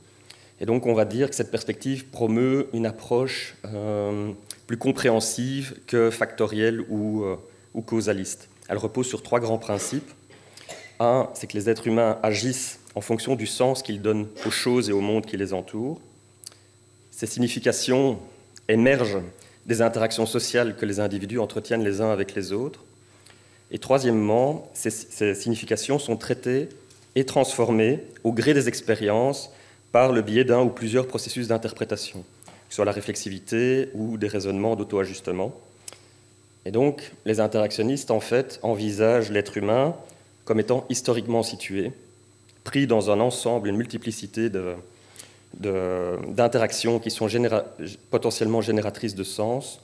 Et donc on va dire que cette perspective promeut une approche plus compréhensive que factorielle ou causaliste. Elle repose sur trois grands principes. Un, c'est que les êtres humains agissent en fonction du sens qu'ils donnent aux choses et au monde qui les entoure. Ces significations émergent des interactions sociales que les individus entretiennent les uns avec les autres. Et troisièmement, ces significations sont traitées et transformées au gré des expériences par le biais d'un ou plusieurs processus d'interprétation, que ce soit la réflexivité ou des raisonnements d'auto-ajustement. Et donc, les interactionnistes, en fait, envisagent l'être humain comme étant historiquement situé, pris dans un ensemble, une multiplicité d'interactions qui sont potentiellement génératrices de sens,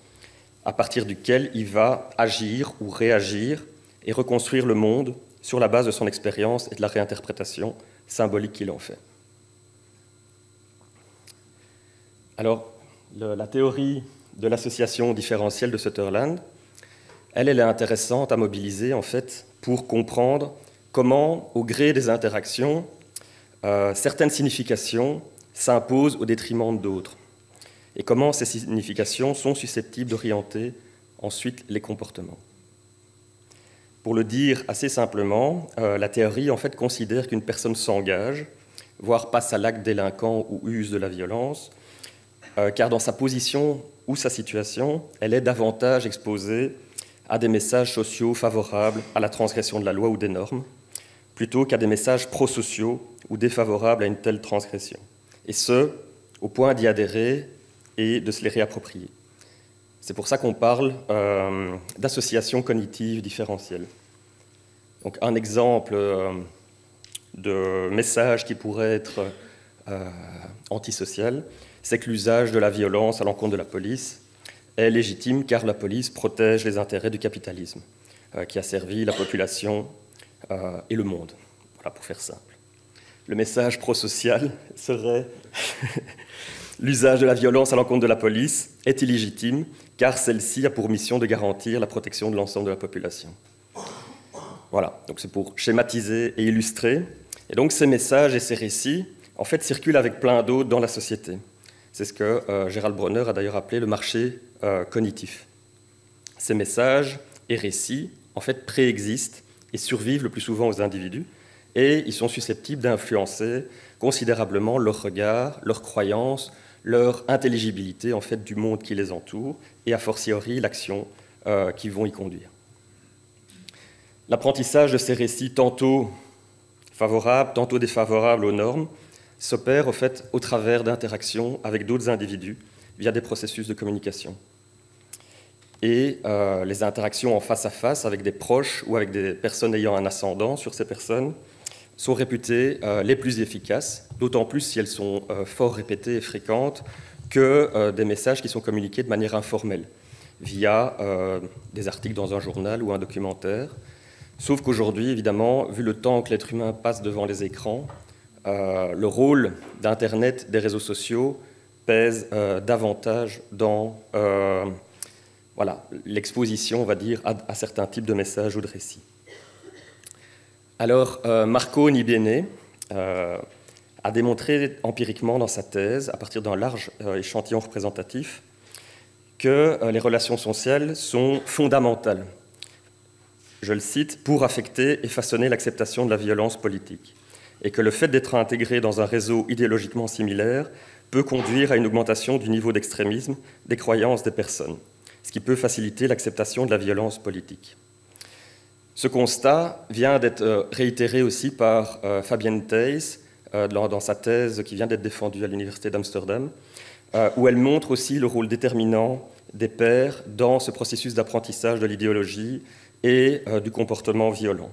à partir duquel il va agir ou réagir et reconstruire le monde sur la base de son expérience et de la réinterprétation symbolique qu'il en fait. Alors, la théorie de l'association différentielle de Sutherland, elle est intéressante à mobiliser, en fait, pour comprendre comment, au gré des interactions, certaines significations s'imposent au détriment d'autres, et comment ces significations sont susceptibles d'orienter ensuite les comportements. Pour le dire assez simplement, la théorie, en fait, considère qu'une personne s'engage, voire passe à l'acte délinquant ou use de la violence, car dans sa position ou sa situation, elle est davantage exposée à des messages sociaux favorables à la transgression de la loi ou des normes, plutôt qu'à des messages prosociaux ou défavorables à une telle transgression, et ce, au point d'y adhérer et de se les réapproprier. C'est pour ça qu'on parle d'association cognitive différentielle. Donc, un exemple de message qui pourrait être antisocial, c'est que l'usage de la violence à l'encontre de la police est légitime car la police protège les intérêts du capitalisme qui a servi la population et le monde. Voilà, pour faire simple. Le message prosocial serait l'usage de la violence à l'encontre de la police est illégitime car celle-ci a pour mission de garantir la protection de l'ensemble de la population. Voilà, donc c'est pour schématiser et illustrer. Et donc ces messages et ces récits, en fait, circulent avec plein d'autres dans la société. C'est ce que Gérald Bronner a d'ailleurs appelé le marché cognitif. Ces messages et récits, en fait, préexistent et survivent le plus souvent aux individus, et ils sont susceptibles d'influencer considérablement leur regard, leurs croyances, leur intelligibilité en fait, du monde qui les entoure, et a fortiori l'action qu'ils vont y conduire. L'apprentissage de ces récits, tantôt favorables, tantôt défavorables aux normes, s'opère en fait, au travers d'interactions avec d'autres individus via des processus de communication. Et les interactions en face à face avec des proches ou avec des personnes ayant un ascendant sur ces personnes sont réputées les plus efficaces, d'autant plus si elles sont fort répétées et fréquentes que des messages qui sont communiqués de manière informelle, via des articles dans un journal ou un documentaire. Sauf qu'aujourd'hui, évidemment, vu le temps que l'être humain passe devant les écrans, le rôle d'Internet, des réseaux sociaux, pèse davantage dans voilà, l'exposition, on va dire, à certains types de messages ou de récits. Alors, Marco Nibiene a démontré empiriquement dans sa thèse, à partir d'un large échantillon représentatif, que les relations sociales sont fondamentales, je le cite, pour affecter et façonner l'acceptation de la violence politique, et que le fait d'être intégré dans un réseau idéologiquement similaire peut conduire à une augmentation du niveau d'extrémisme des croyances des personnes, ce qui peut faciliter l'acceptation de la violence politique. Ce constat vient d'être réitéré aussi par Fabienne Thijs dans sa thèse qui vient d'être défendue à l'Université d'Amsterdam, où elle montre aussi le rôle déterminant des pairs dans ce processus d'apprentissage de l'idéologie et du comportement violent.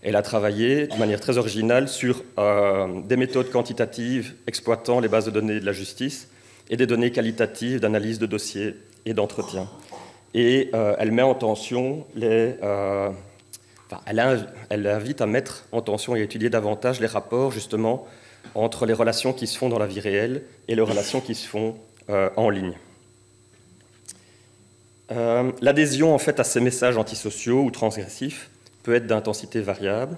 Elle a travaillé de manière très originale sur des méthodes quantitatives exploitant les bases de données de la justice et des données qualitatives d'analyse de dossiers et d'entretien. Et elle met en tension elle invite à mettre en tension et à étudier davantage les rapports justement entre les relations qui se font dans la vie réelle et les relations qui se font en ligne. L'adhésion en fait à ces messages antisociaux ou transgressifs peut être d'intensité variable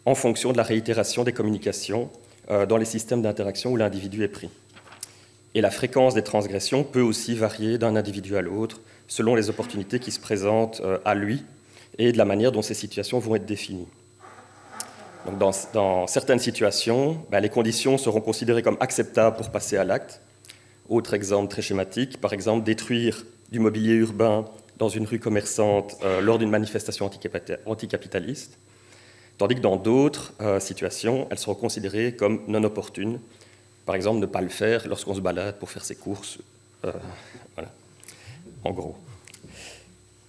en fonction de la réitération des communications dans les systèmes d'interaction où l'individu est pris. Et la fréquence des transgressions peut aussi varier d'un individu à l'autre selon les opportunités qui se présentent à lui et de la manière dont ces situations vont être définies. Donc dans certaines situations, les conditions seront considérées comme acceptables pour passer à l'acte. Autre exemple très schématique, par exemple détruire du mobilier urbain dans une rue commerçante lors d'une manifestation anticapitaliste, tandis que dans d'autres situations, elles seront considérées comme non opportunes. Par exemple, ne pas le faire lorsqu'on se balade pour faire ses courses. Voilà, en gros.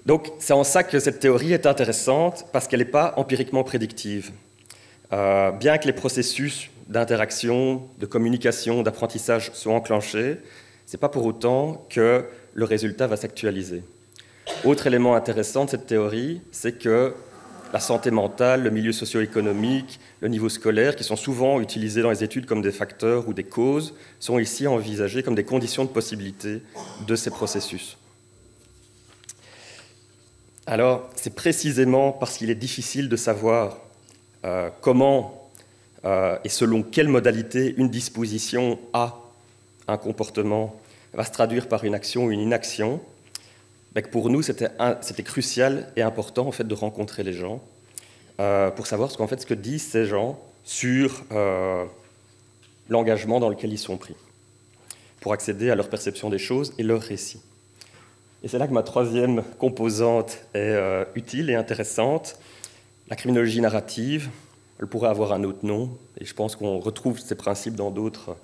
Donc, c'est en ça que cette théorie est intéressante, parce qu'elle n'est pas empiriquement prédictive. Bien que les processus d'interaction, de communication, d'apprentissage soient enclenchés, ce n'est pas pour autant que le résultat va s'actualiser. Autre élément intéressant de cette théorie, c'est que la santé mentale, le milieu socio-économique, le niveau scolaire, qui sont souvent utilisés dans les études comme des facteurs ou des causes, sont ici envisagés comme des conditions de possibilité de ces processus. Alors, c'est précisément parce qu'il est difficile de savoir comment et selon quelle modalité une disposition a un comportement va se traduire par une action ou une inaction, que pour nous, c'était crucial et important en fait, de rencontrer les gens pour savoir ce que disent ces gens sur l'engagement dans lequel ils sont pris, pour accéder à leur perception des choses et leur récit. Et c'est là que ma troisième composante est utile et intéressante. La criminologie narrative, elle pourrait avoir un autre nom, et je pense qu'on retrouve ces principes dans d'autres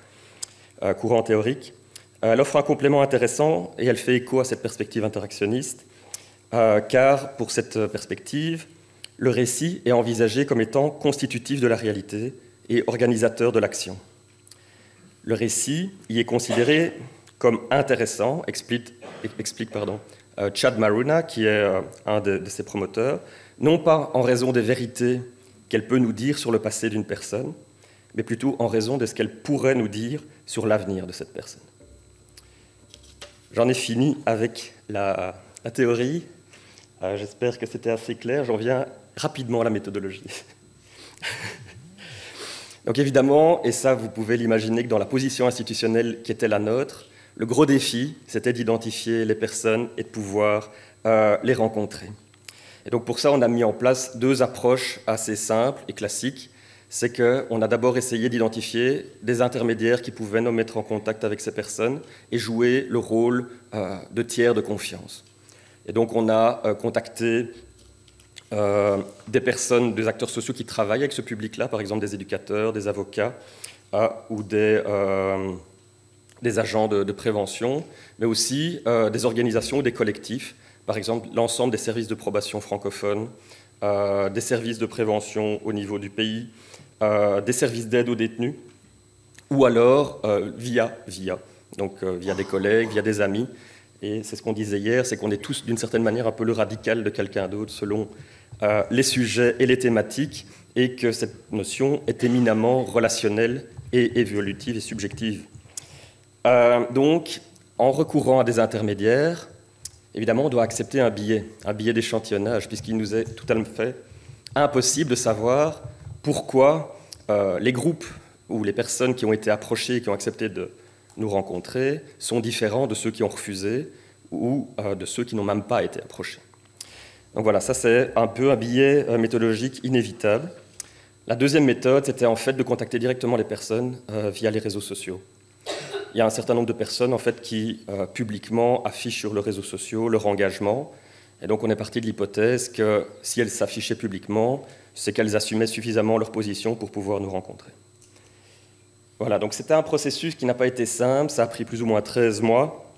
courants théoriques. Elle offre un complément intéressant et elle fait écho à cette perspective interactionniste, car pour cette perspective, le récit est envisagé comme étant constitutif de la réalité et organisateur de l'action. Le récit y est considéré comme intéressant, explique Chad Maruna, qui est un de ses promoteurs, non pas en raison des vérités qu'elle peut nous dire sur le passé d'une personne, mais plutôt en raison de ce qu'elle pourrait nous dire sur l'avenir de cette personne. J'en ai fini avec la théorie. J'espère que c'était assez clair. J'en viens rapidement à la méthodologie. Donc évidemment, et ça vous pouvez l'imaginer que dans la position institutionnelle qui était la nôtre, le gros défi, c'était d'identifier les personnes et de pouvoir les rencontrer. Et donc pour ça, on a mis en place 2 approches assez simples et classiques. C'est qu'on a d'abord essayé d'identifier des intermédiaires qui pouvaient nous mettre en contact avec ces personnes et jouer le rôle de tiers de confiance. Et donc on a contacté des personnes, des acteurs sociaux qui travaillent avec ce public-là, par exemple des éducateurs, des avocats ou des agents de prévention, mais aussi des organisations ou des collectifs, par exemple l'ensemble des services de probation francophones, des services de prévention au niveau du pays, des services d'aide aux détenus, ou alors via des collègues, via des amis. Et c'est ce qu'on disait hier, c'est qu'on est tous d'une certaine manière un peu le radical de quelqu'un d'autre selon les sujets et les thématiques, et que cette notion est éminemment relationnelle et évolutive et subjective. Donc, en recourant à des intermédiaires, évidemment, on doit accepter un biais d'échantillonnage, puisqu'il nous est tout à fait impossible de savoir pourquoi les groupes ou les personnes qui ont été approchées et qui ont accepté de nous rencontrer sont différents de ceux qui ont refusé ou de ceux qui n'ont même pas été approchés. Donc voilà, ça c'est un peu un biais méthodologique inévitable. La deuxième méthode, c'était en fait de contacter directement les personnes via les réseaux sociaux. Il y a un certain nombre de personnes en fait, qui publiquement affichent sur les réseaux sociaux leur engagement. Et donc on est parti de l'hypothèse que si elles s'affichaient publiquement, c'est qu'elles assumaient suffisamment leur position pour pouvoir nous rencontrer. Voilà, donc c'était un processus qui n'a pas été simple, ça a pris plus ou moins 13 mois,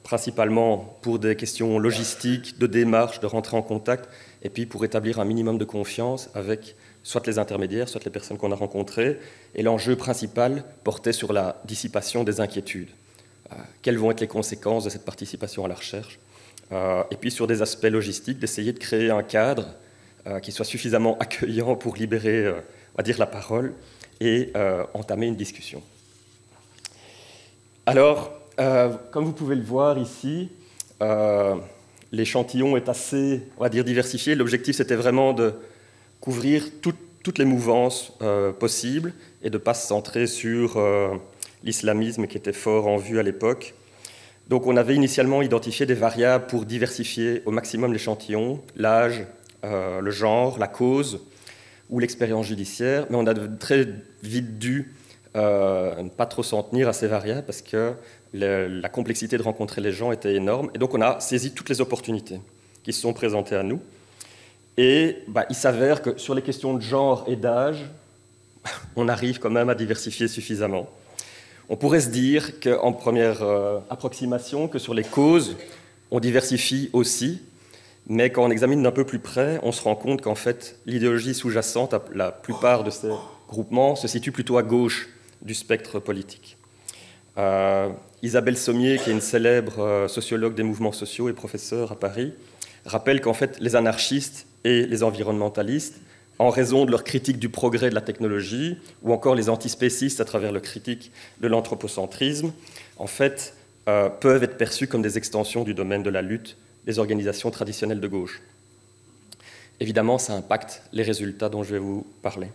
principalement pour des questions logistiques, de démarche, de rentrer en contact, et puis pour établir un minimum de confiance avec soit les intermédiaires, soit les personnes qu'on a rencontrées. Et l'enjeu principal portait sur la dissipation des inquiétudes. Quelles vont être les conséquences de cette participation à la recherche? Et puis sur des aspects logistiques, d'essayer de créer un cadre qui soit suffisamment accueillant pour libérer, on va dire, la parole et entamer une discussion. Alors, comme vous pouvez le voir ici, l'échantillon est assez, on va dire, diversifié. L'objectif, c'était vraiment de couvrir toutes les mouvances possibles et de ne pas se centrer sur l'islamisme qui était fort en vue à l'époque. Donc on avait initialement identifié des variables pour diversifier au maximum l'échantillon, l'âge, le genre, la cause ou l'expérience judiciaire, mais on a très vite dû ne pas trop s'en tenir à ces variables parce que la complexité de rencontrer les gens était énorme. Et donc on a saisi toutes les opportunités qui se sont présentées à nous. Et il s'avère que sur les questions de genre et d'âge, on arrive quand même à diversifier suffisamment. On pourrait se dire qu'en première approximation, que sur les causes, on diversifie aussi, mais quand on examine d'un peu plus près, on se rend compte qu'en fait, l'idéologie sous-jacente à la plupart de ces groupements se situe plutôt à gauche du spectre politique. Isabelle Sommier, qui est une célèbre sociologue des mouvements sociaux et professeure à Paris, rappelle qu'en fait, les anarchistes et les environnementalistes, en raison de leur critique du progrès de la technologie, ou encore les antispécistes à travers leur critique de l'anthropocentrisme, en fait, peuvent être perçus comme des extensions du domaine de la lutte des organisations traditionnelles de gauche. Évidemment, ça impacte les résultats dont je vais vous parler.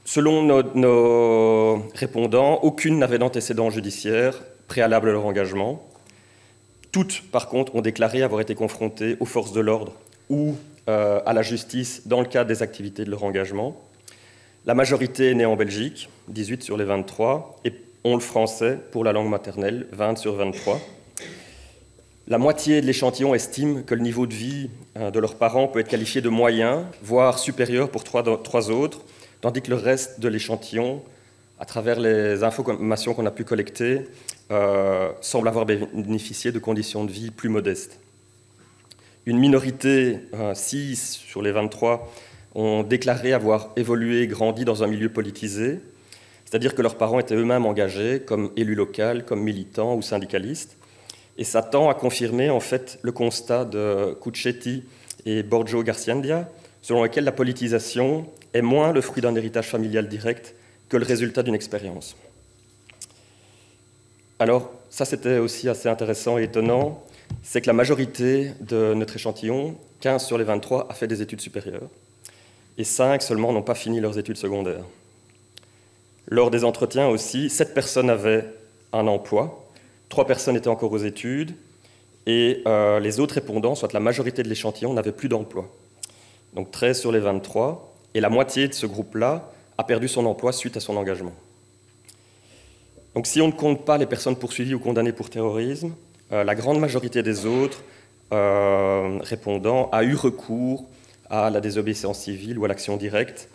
Selon nos répondants, aucune n'avait d'antécédent judiciaire préalable à leur engagement. Toutes, par contre, ont déclaré avoir été confrontées aux forces de l'ordre ou à la justice dans le cadre des activités de leur engagement. La majorité est née en Belgique, 18 sur les 23, et ont le français pour la langue maternelle, 20 sur 23. La moitié de l'échantillon estime que le niveau de vie de leurs parents peut être qualifié de moyen, voire supérieur pour trois autres, tandis que le reste de l'échantillon, à travers les informations qu'on a pu collecter, semble avoir bénéficié de conditions de vie plus modestes. Une minorité, 6 sur les 23, ont déclaré avoir évolué et grandi dans un milieu politisé, c'est-à-dire que leurs parents étaient eux-mêmes engagés comme élus locaux, comme militants ou syndicalistes. Et ça tend à confirmer en fait le constat de Cuccetti et Borgio Garciandia, selon lequel la politisation est moins le fruit d'un héritage familial direct que le résultat d'une expérience. Alors, ça c'était aussi assez intéressant et étonnant, c'est que la majorité de notre échantillon, 15 sur les 23, a fait des études supérieures, et 5 seulement n'ont pas fini leurs études secondaires. Lors des entretiens aussi, 7 personnes avaient un emploi, 3 personnes étaient encore aux études, et les autres répondants, soit la majorité de l'échantillon, n'avaient plus d'emploi. Donc 13 sur les 23, et la moitié de ce groupe-là a perdu son emploi suite à son engagement. Donc si on ne compte pas les personnes poursuivies ou condamnées pour terrorisme, la grande majorité des autres répondants a eu recours à la désobéissance civile ou à l'action directe.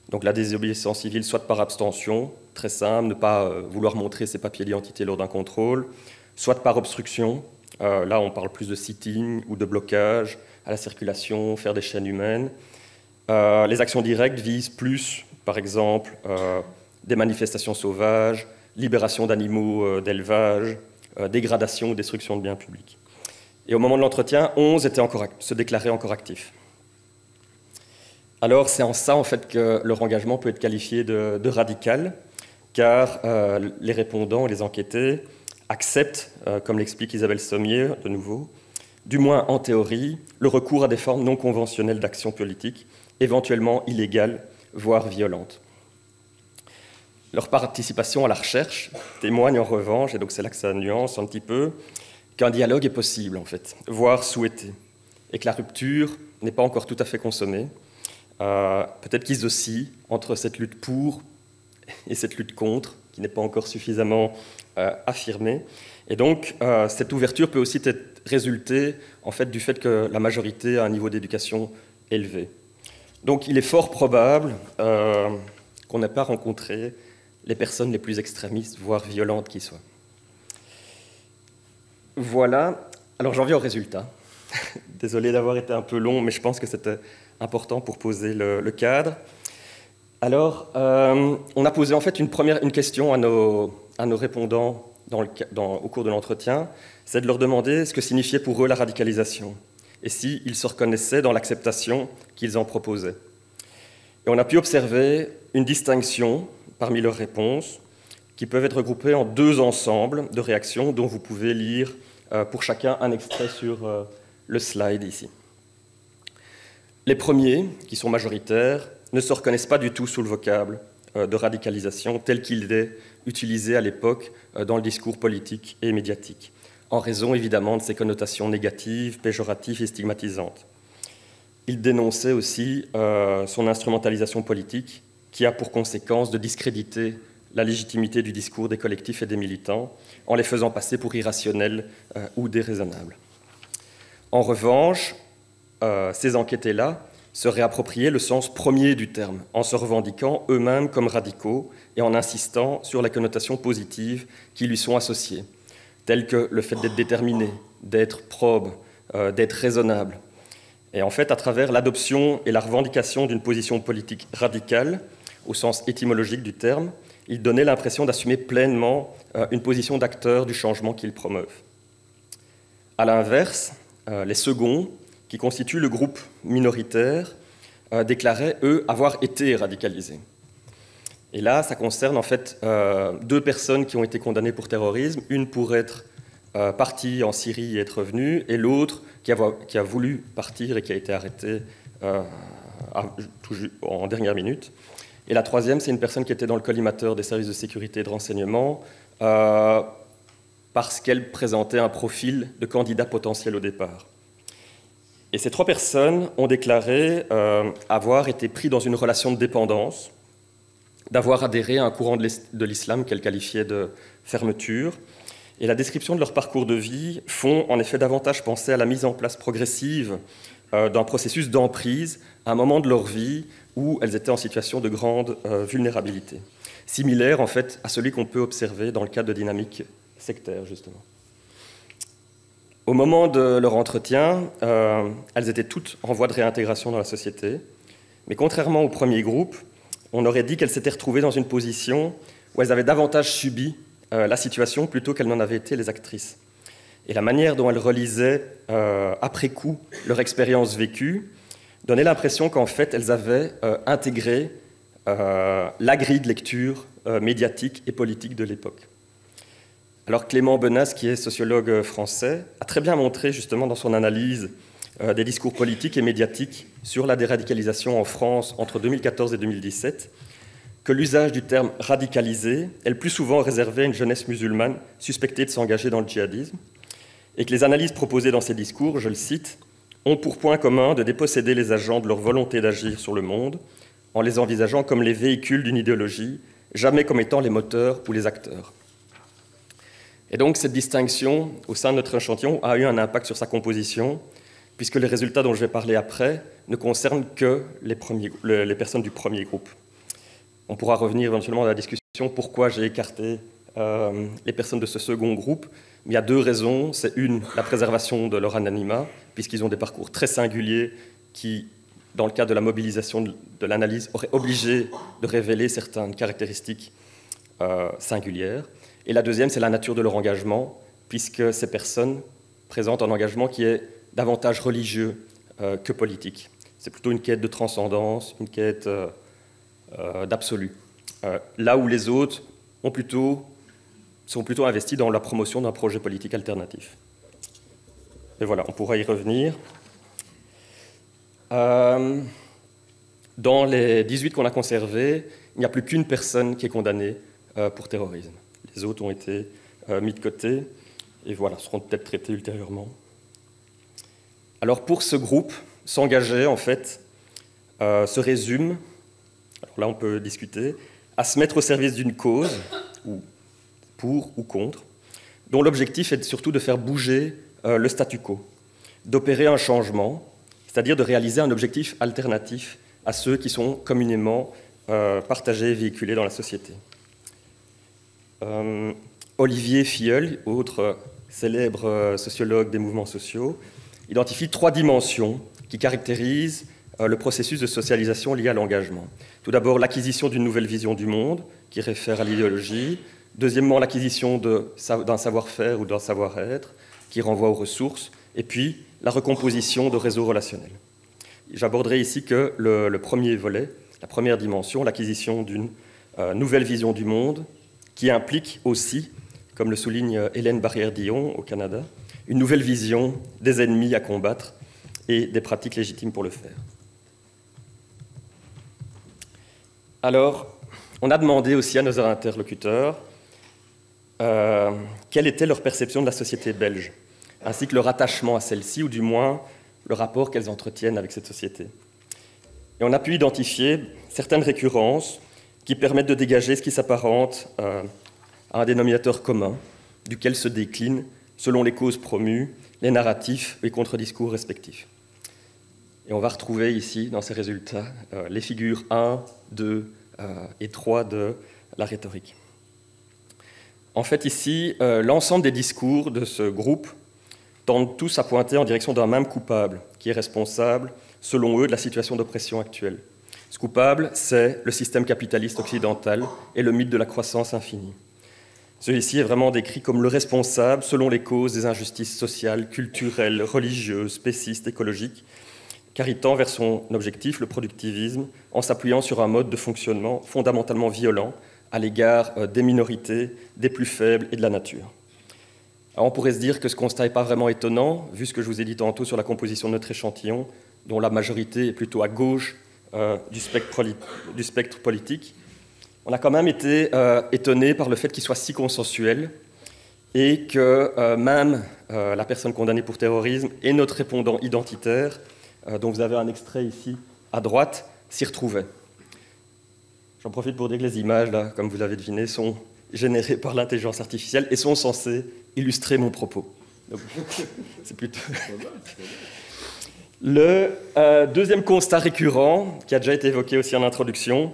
Donc la désobéissance civile, soit par abstention, très simple, ne pas vouloir montrer ses papiers d'identité lors d'un contrôle, soit par obstruction, là on parle plus de sitting ou de blocage à la circulation, faire des chaînes humaines. Les actions directes visent plus, par exemple, des manifestations sauvages, libération d'animaux d'élevage, dégradation ou destruction de biens publics. Et au moment de l'entretien, 11 se déclaraient encore actifs. Alors c'est en ça en fait que leur engagement peut être qualifié de radical, car les répondants, les enquêtés, acceptent, comme l'explique Isabelle Sommier de nouveau, du moins en théorie, le recours à des formes non conventionnelles d'action politique, éventuellement illégales, voire violentes. Leur participation à la recherche témoigne en revanche, et donc c'est là que ça nuance un petit peu, qu'un dialogue est possible en fait, voire souhaité, et que la rupture n'est pas encore tout à fait consommée. Peut-être qu'ils oscillent entre cette lutte pour et cette lutte contre, qui n'est pas encore suffisamment affirmée. Et donc, cette ouverture peut aussi résulter en fait, du fait que la majorité a un niveau d'éducation élevé. Donc, il est fort probable qu'on n'ait pas rencontré les personnes les plus extrémistes, voire violentes qui soient. Voilà. Alors, j'en viens au résultat. Désolé d'avoir été un peu long, mais je pense que c'était important pour poser le cadre. Alors, on a posé en fait une question à nos répondants au cours de l'entretien, c'est de leur demander ce que signifiait pour eux la radicalisation et s'ils se reconnaissaient dans l'acceptation qu'ils en proposaient. Et on a pu observer une distinction parmi leurs réponses qui peuvent être regroupées en 2 ensembles de réactions dont vous pouvez lire pour chacun un extrait sur le slide ici. Les premiers, qui sont majoritaires, ne se reconnaissent pas du tout sous le vocable de radicalisation tel qu'il est utilisé à l'époque dans le discours politique et médiatique, en raison évidemment de ses connotations négatives, péjoratives et stigmatisantes. Il dénonçait aussi son instrumentalisation politique qui a pour conséquence de discréditer la légitimité du discours des collectifs et des militants en les faisant passer pour irrationnels ou déraisonnables. En revanche, ces enquêtés-là se réappropriaient le sens premier du terme, en se revendiquant eux-mêmes comme radicaux et en insistant sur les connotations positives qui lui sont associées, telles que le fait d'être déterminé, d'être probe, d'être raisonnable. Et en fait, à travers l'adoption et la revendication d'une position politique radicale, au sens étymologique du terme, ils donnaient l'impression d'assumer pleinement une position d'acteur du changement qu'ils promeuvent. À l'inverse, les seconds, qui constituent le groupe minoritaire, déclaraient, eux, avoir été radicalisés. Et là, ça concerne en fait 2 personnes qui ont été condamnées pour terrorisme, une pour être partie en Syrie et être revenue, et l'autre qui a voulu partir et qui a été arrêtée en dernière minute. Et la troisième, c'est une personne qui était dans le collimateur des services de sécurité et de renseignement parce qu'elle présentait un profil de candidat potentiel au départ. Et ces 3 personnes ont déclaré avoir été pris dans une relation de dépendance, d'avoir adhéré à un courant de l'islam qu'elles qualifiaient de fermeture. Et la description de leur parcours de vie font en effet davantage penser à la mise en place progressive d'un processus d'emprise à un moment de leur vie où elles étaient en situation de grande vulnérabilité, similaire en fait à celui qu'on peut observer dans le cadre de dynamiques sectaires, justement. Au moment de leur entretien, elles étaient toutes en voie de réintégration dans la société, mais contrairement au premier groupe, on aurait dit qu'elles s'étaient retrouvées dans une position où elles avaient davantage subi la situation plutôt qu'elles n'en avaient été les actrices. Et la manière dont elles relisaient après coup leur expérience vécue donnait l'impression qu'en fait elles avaient intégré la grille de lecture médiatique et politique de l'époque. Alors Clément Benas, qui est sociologue français, a très bien montré justement dans son analyse des discours politiques et médiatiques sur la déradicalisation en France entre 2014 et 2017, que l'usage du terme « radicalisé » est le plus souvent réservé à une jeunesse musulmane suspectée de s'engager dans le djihadisme, et que les analyses proposées dans ces discours, je le cite, ont pour point commun de déposséder les agents de leur volonté d'agir sur le monde, en les envisageant comme les véhicules d'une idéologie, jamais comme étant les moteurs ou les acteurs. Et donc cette distinction au sein de notre échantillon a eu un impact sur sa composition, puisque les résultats dont je vais parler après ne concernent que les personnes du premier groupe. On pourra revenir éventuellement à la discussion pourquoi j'ai écarté les personnes de ce second groupe. Mais il y a deux raisons. C'est une, la préservation de leur anonymat, puisqu'ils ont des parcours très singuliers qui, dans le cadre de la mobilisation de l'analyse, auraient obligé de révéler certaines caractéristiques singulières. Et la deuxième, c'est la nature de leur engagement, puisque ces personnes présentent un engagement qui est davantage religieux que politique. C'est plutôt une quête de transcendance, une quête d'absolu. Là où les autres sont plutôt investis dans la promotion d'un projet politique alternatif. Et voilà, on pourra y revenir. Dans les 18 qu'on a conservés, il n'y a plus qu'une personne qui est condamnée pour terrorisme. Les autres ont été mis de côté et voilà, seront peut-être traités ultérieurement. Alors pour ce groupe, s'engager en fait se résume, alors là on peut discuter, à se mettre au service d'une cause, ou pour ou contre, dont l'objectif est surtout de faire bouger le statu quo, d'opérer un changement, c'est-à-dire de réaliser un objectif alternatif à ceux qui sont communément partagés et véhiculés dans la société. Olivier Filleul, autre célèbre sociologue des mouvements sociaux, identifie 3 dimensions qui caractérisent le processus de socialisation lié à l'engagement. Tout d'abord, l'acquisition d'une nouvelle vision du monde, qui réfère à l'idéologie. Deuxièmement, l'acquisition d'un savoir-faire ou d'un savoir-être, qui renvoie aux ressources. Et puis, la recomposition de réseaux relationnels. J'aborderai ici que le premier volet, la première dimension, l'acquisition d'une nouvelle vision du monde, qui implique aussi, comme le souligne Hélène Barrière-Dillon au Canada, une nouvelle vision des ennemis à combattre et des pratiques légitimes pour le faire. Alors, on a demandé aussi à nos interlocuteurs quelle était leur perception de la société belge, ainsi que leur attachement à celle-ci, ou du moins le rapport qu'elles entretiennent avec cette société. Et on a pu identifier certaines récurrences qui permettent de dégager ce qui s'apparente à un dénominateur commun, duquel se déclinent, selon les causes promues, les narratifs et contre-discours respectifs. Et on va retrouver ici, dans ces résultats, les figures 1, 2 et 3 de la rhétorique. En fait, ici, l'ensemble des discours de ce groupe tendent tous à pointer en direction d'un même coupable, qui est responsable, selon eux, de la situation d'oppression actuelle. Ce coupable, c'est le système capitaliste occidental et le mythe de la croissance infinie. Celui-ci est vraiment décrit comme le responsable, selon les causes des injustices sociales, culturelles, religieuses, spécistes, écologiques, car il tend vers son objectif, le productivisme, en s'appuyant sur un mode de fonctionnement fondamentalement violent à l'égard des minorités, des plus faibles et de la nature. Alors on pourrait se dire que ce constat n'est pas vraiment étonnant, vu ce que je vous ai dit tantôt sur la composition de notre échantillon, dont la majorité est plutôt à gauche du spectre politique. On a quand même été étonné par le fait qu'il soit si consensuel et que même la personne condamnée pour terrorisme et notre répondant identitaire, dont vous avez un extrait ici à droite, s'y retrouvaient. J'en profite pour dire que les images, là, comme vous l'avez deviné, sont générées par l'intelligence artificielle et sont censées illustrer mon propos. Donc, c'est plutôt... Le deuxième constat récurrent, qui a déjà été évoqué aussi en introduction,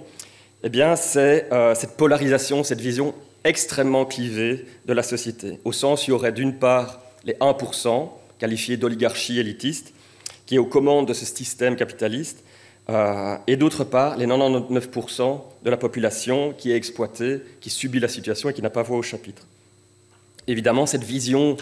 eh bien, c'est cette polarisation, cette vision extrêmement clivée de la société, au sens où il y aurait d'une part les 1% qualifiés d'oligarchie élitiste, qui est aux commandes de ce système capitaliste, et d'autre part les 99% de la population qui est exploitée, qui subit la situation et qui n'a pas voix au chapitre. Évidemment, cette vision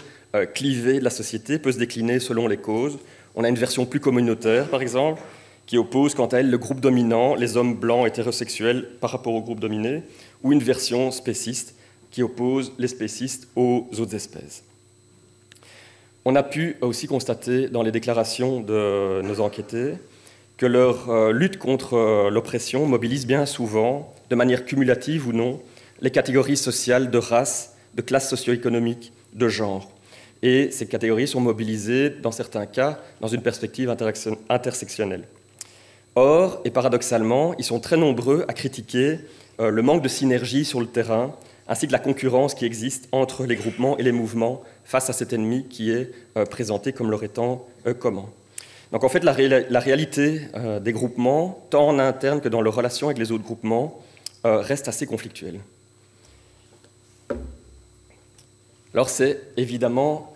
clivée de la société peut se décliner selon les causes. On a une version plus communautaire, par exemple, qui oppose quant à elle le groupe dominant, les hommes blancs hétérosexuels, par rapport au groupe dominé, ou une version spéciste, qui oppose les spécistes aux autres espèces. On a pu aussi constater dans les déclarations de nos enquêtés que leur lutte contre l'oppression mobilise bien souvent, de manière cumulative ou non, les catégories sociales de race, de classe socio-économique, de genre. Et ces catégories sont mobilisées, dans certains cas, dans une perspective intersectionnelle. Or, et paradoxalement, ils sont très nombreux à critiquer le manque de synergie sur le terrain, ainsi que la concurrence qui existe entre les groupements et les mouvements face à cet ennemi qui est présenté comme leur étant commun. Donc en fait, la réalité des groupements, tant en interne que dans leurs relations avec les autres groupements, reste assez conflictuelle. Alors c'est évidemment...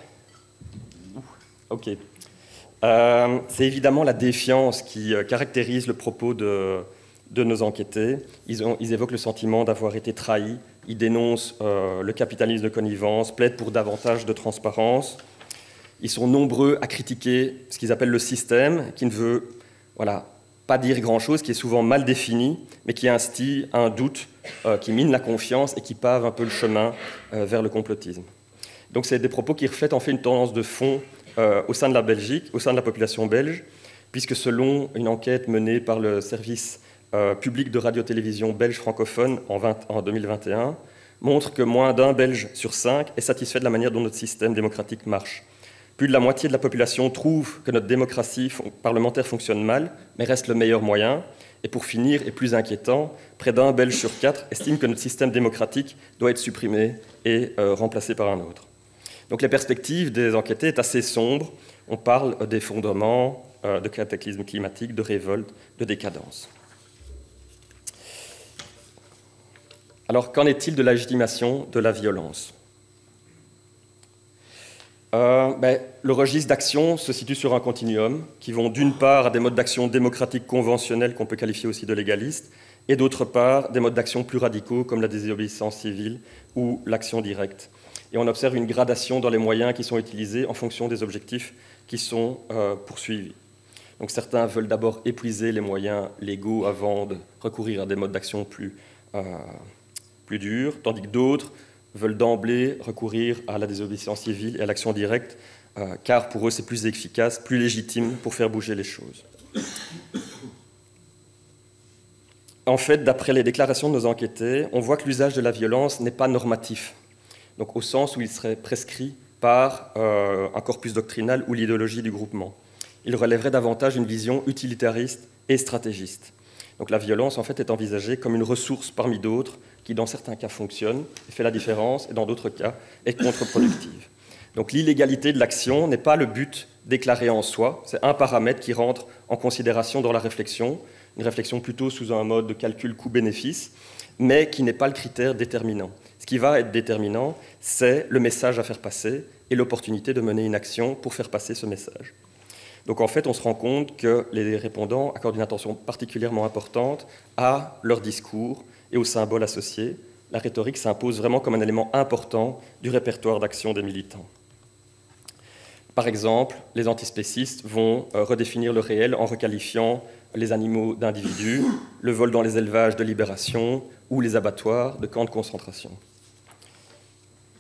c'est évidemment la défiance qui caractérise le propos de nos enquêtés. Ils évoquent le sentiment d'avoir été trahis, ils dénoncent le capitalisme de connivence, plaident pour davantage de transparence. Ils sont nombreux à critiquer ce qu'ils appellent le système, qui ne veut pas dire grand-chose, qui est souvent mal défini, mais qui instille un doute, qui mine la confiance et qui pave un peu le chemin vers le complotisme. Donc c'est des propos qui reflètent en fait une tendance de fond au sein de la Belgique, au sein de la population belge, puisque selon une enquête menée par le service public de radio-télévision belge francophone en 2021, montre que moins d'un Belge sur 5 est satisfait de la manière dont notre système démocratique marche. Plus de la moitié de la population trouve que notre démocratie parlementaire fonctionne mal, mais reste le meilleur moyen. Et pour finir, et plus inquiétant, près d'un Belge sur 4 estime que notre système démocratique doit être supprimé et remplacé par un autre. Donc les perspectives des enquêtés est assez sombre. On parle d'effondrement, de cataclysme climatique, de révolte, de décadence. Alors qu'en est-il de la légitimation de la violence ? Le registre d'action se situe sur un continuum qui vont d'une part à des modes d'action démocratiques conventionnels qu'on peut qualifier aussi de légalistes, et d'autre part des modes d'action plus radicaux comme la désobéissance civile ou l'action directe. Et on observe une gradation dans les moyens qui sont utilisés en fonction des objectifs qui sont poursuivis. Donc certains veulent d'abord épuiser les moyens légaux avant de recourir à des modes d'action plus durs, tandis que d'autres veulent d'emblée recourir à la désobéissance civile et à l'action directe, car pour eux c'est plus efficace, plus légitime pour faire bouger les choses. En fait, d'après les déclarations de nos enquêtés, on voit que l'usage de la violence n'est pas normatif, donc au sens où il serait prescrit par un corpus doctrinal ou l'idéologie du groupement. Il relèverait davantage une vision utilitariste et stratégiste. Donc la violence, en fait, est envisagée comme une ressource parmi d'autres qui, dans certains cas, fonctionne et fait la différence, et dans d'autres cas, est contre-productive. Donc l'illégalité de l'action n'est pas le but déclaré en soi, c'est un paramètre qui rentre en considération dans la réflexion, une réflexion plutôt sous un mode de calcul coût-bénéfice, mais qui n'est pas le critère déterminant. Ce qui va être déterminant, c'est le message à faire passer et l'opportunité de mener une action pour faire passer ce message. Donc en fait, on se rend compte que les répondants accordent une attention particulièrement importante à leur discours et aux symboles associés. La rhétorique s'impose vraiment comme un élément important du répertoire d'action des militants. Par exemple, les antispécistes vont redéfinir le réel en requalifiant les animaux d'individus, le vol dans les élevages de libération ou les abattoirs de camps de concentration.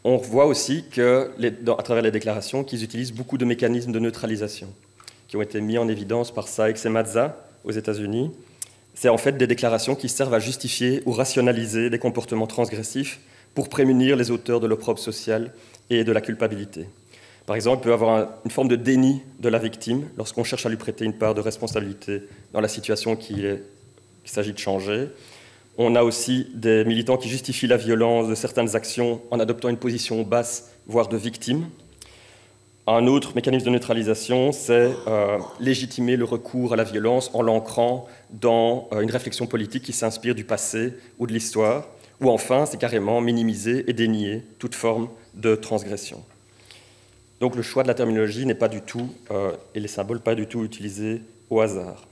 On voit aussi que, à travers les déclarations, qu'ils utilisent beaucoup de mécanismes de neutralisation qui ont été mis en évidence par Sykes et Mazza aux États-Unis. C'est en fait des déclarations qui servent à justifier ou rationaliser des comportements transgressifs pour prémunir les auteurs de l'opprobre social et de la culpabilité. Par exemple, il peut y avoir une forme de déni de la victime lorsqu'on cherche à lui prêter une part de responsabilité dans la situation qu'il s'agit de changer. On a aussi des militants qui justifient la violence de certaines actions en adoptant une position basse, voire de victime. Un autre mécanisme de neutralisation, c'est légitimer le recours à la violence en l'ancrant dans une réflexion politique qui s'inspire du passé ou de l'histoire. Ou enfin, c'est carrément minimiser et dénier toute forme de transgression. Donc le choix de la terminologie n'est pas du tout, et les symboles pas du tout utilisés au hasard.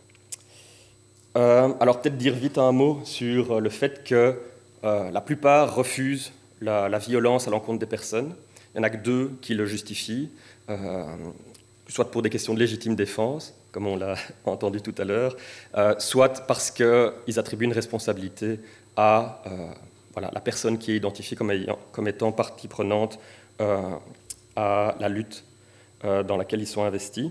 Alors peut-être dire vite un mot sur le fait que la plupart refusent la violence à l'encontre des personnes. Il n'y en a que 2 qui le justifient, soit pour des questions de légitime défense, comme on l'a entendu tout à l'heure, soit parce qu'ils attribuent une responsabilité à voilà, la personne qui est identifiée comme étant partie prenante à la lutte dans laquelle ils sont investis.